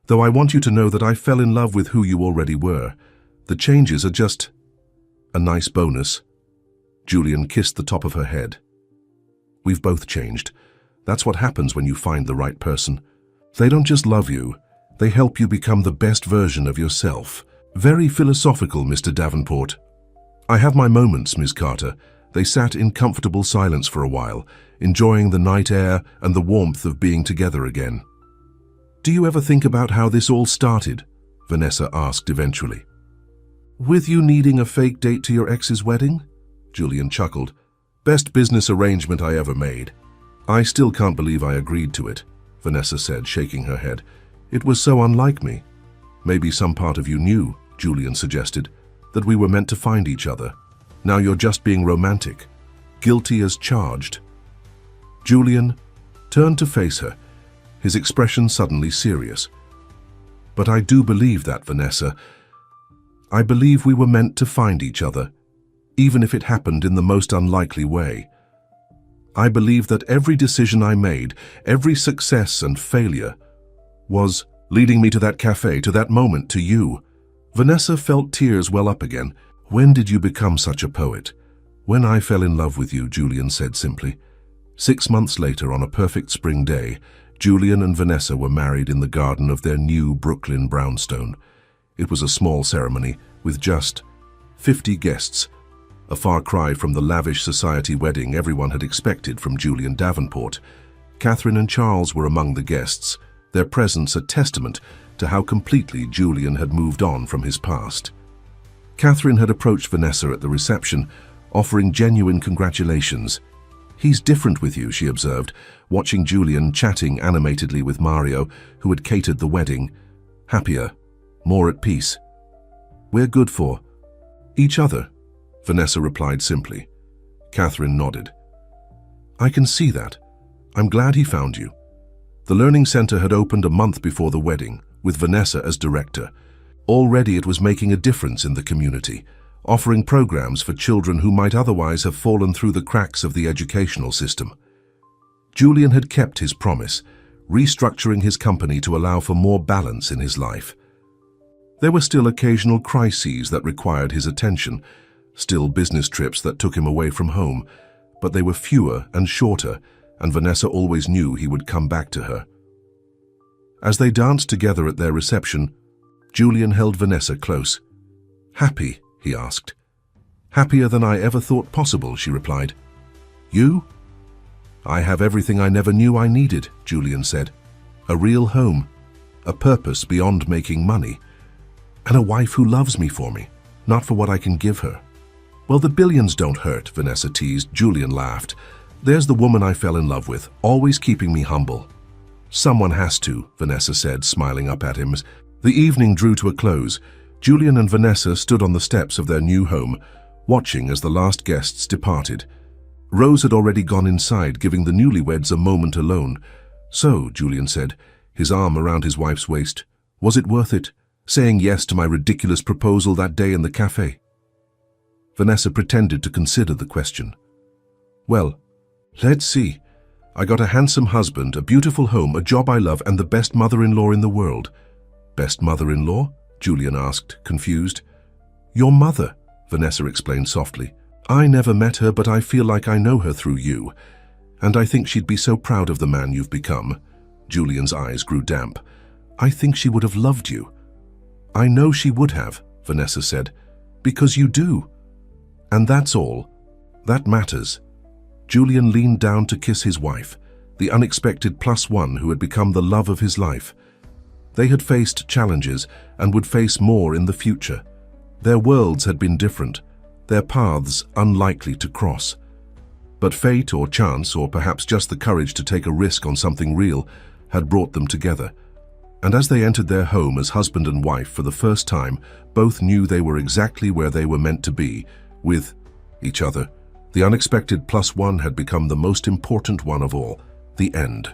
"Though I want you to know that I fell in love with who you already were. The changes are just a nice bonus." Julian kissed the top of her head. "We've both changed. That's what happens when you find the right person. They don't just love you, they help you become the best version of yourself." "Very philosophical, Mr. Davenport." "I have my moments, Ms. Carter." They sat in comfortable silence for a while, enjoying the night air and the warmth of being together again. "Do you ever think about how this all started?" Vanessa asked eventually. "With you needing a fake date to your ex's wedding?" Julian chuckled. "Best business arrangement I ever made." "I still can't believe I agreed to it," Vanessa said, shaking her head. "It was so unlike me." "Maybe some part of you knew," Julian suggested, "that we were meant to find each other. Now you're just being romantic, guilty as charged." Julian turned to face her, his expression suddenly serious. "But I do believe that, Vanessa. I believe we were meant to find each other, even if it happened in the most unlikely way." I believe that every decision I made, every success and failure, was leading me to that cafe, to that moment, to you." Vanessa felt tears well up again. "When did you become such a poet?" "When I fell in love with you," Julian said simply. 6 months later, on a perfect spring day, Julian and Vanessa were married in the garden of their new Brooklyn brownstone. It was a small ceremony with just 50 guests, a far cry from the lavish society wedding everyone had expected from Julian Davenport. Catherine and Charles were among the guests, their presence a testament to how completely Julian had moved on from his past. Catherine had approached Vanessa at the reception, offering genuine congratulations. "He's different with you," she observed, watching Julian chatting animatedly with Mario, who had catered the wedding. "Happier, more at peace." "We're good for each other," Vanessa replied simply. Catherine nodded. "I can see that. I'm glad he found you." The Learning Center had opened a month before the wedding, with Vanessa as director. Already it was making a difference in the community, offering programs for children who might otherwise have fallen through the cracks of the educational system. Julian had kept his promise, restructuring his company to allow for more balance in his life. There were still occasional crises that required his attention, still business trips that took him away from home, but they were fewer and shorter, and Vanessa always knew he would come back to her. As they danced together at their reception, Julian held Vanessa close. "Happy?" he asked. "Happier than I ever thought possible," she replied. "You?" "I have everything I never knew I needed," Julian said. "A real home, a purpose beyond making money, and a wife who loves me for me, not for what I can give her." "Well, the billions don't hurt," Vanessa teased. Julian laughed. "There's the woman I fell in love with, always keeping me humble." "Someone has to," Vanessa said, smiling up at him. The evening drew to a close. Julian and Vanessa stood on the steps of their new home, watching as the last guests departed. Rose had already gone inside, giving the newlyweds a moment alone. "So," Julian said, his arm around his wife's waist, "was it worth it, saying yes to my ridiculous proposal that day in the cafe?" Vanessa pretended to consider the question. "Well, let's see. I got a handsome husband, a beautiful home, a job I love, and the best mother-in-law in the world." "Best mother-in-law?" Julian asked, confused. "Your mother," Vanessa explained softly. "I never met her, but I feel like I know her through you. And I think she'd be so proud of the man you've become." Julian's eyes grew damp. "I think she would have loved you." "I know she would have," Vanessa said, "because you do. And that's all. That matters." Julian leaned down to kiss his wife, the unexpected +1 who had become the love of his life. They had faced challenges and would face more in the future. Their worlds had been different, their paths unlikely to cross. But fate or chance, or perhaps just the courage to take a risk on something real, had brought them together. And as they entered their home as husband and wife for the first time, both knew they were exactly where they were meant to be, with each other. The unexpected +1 had become the most important one of all, the end.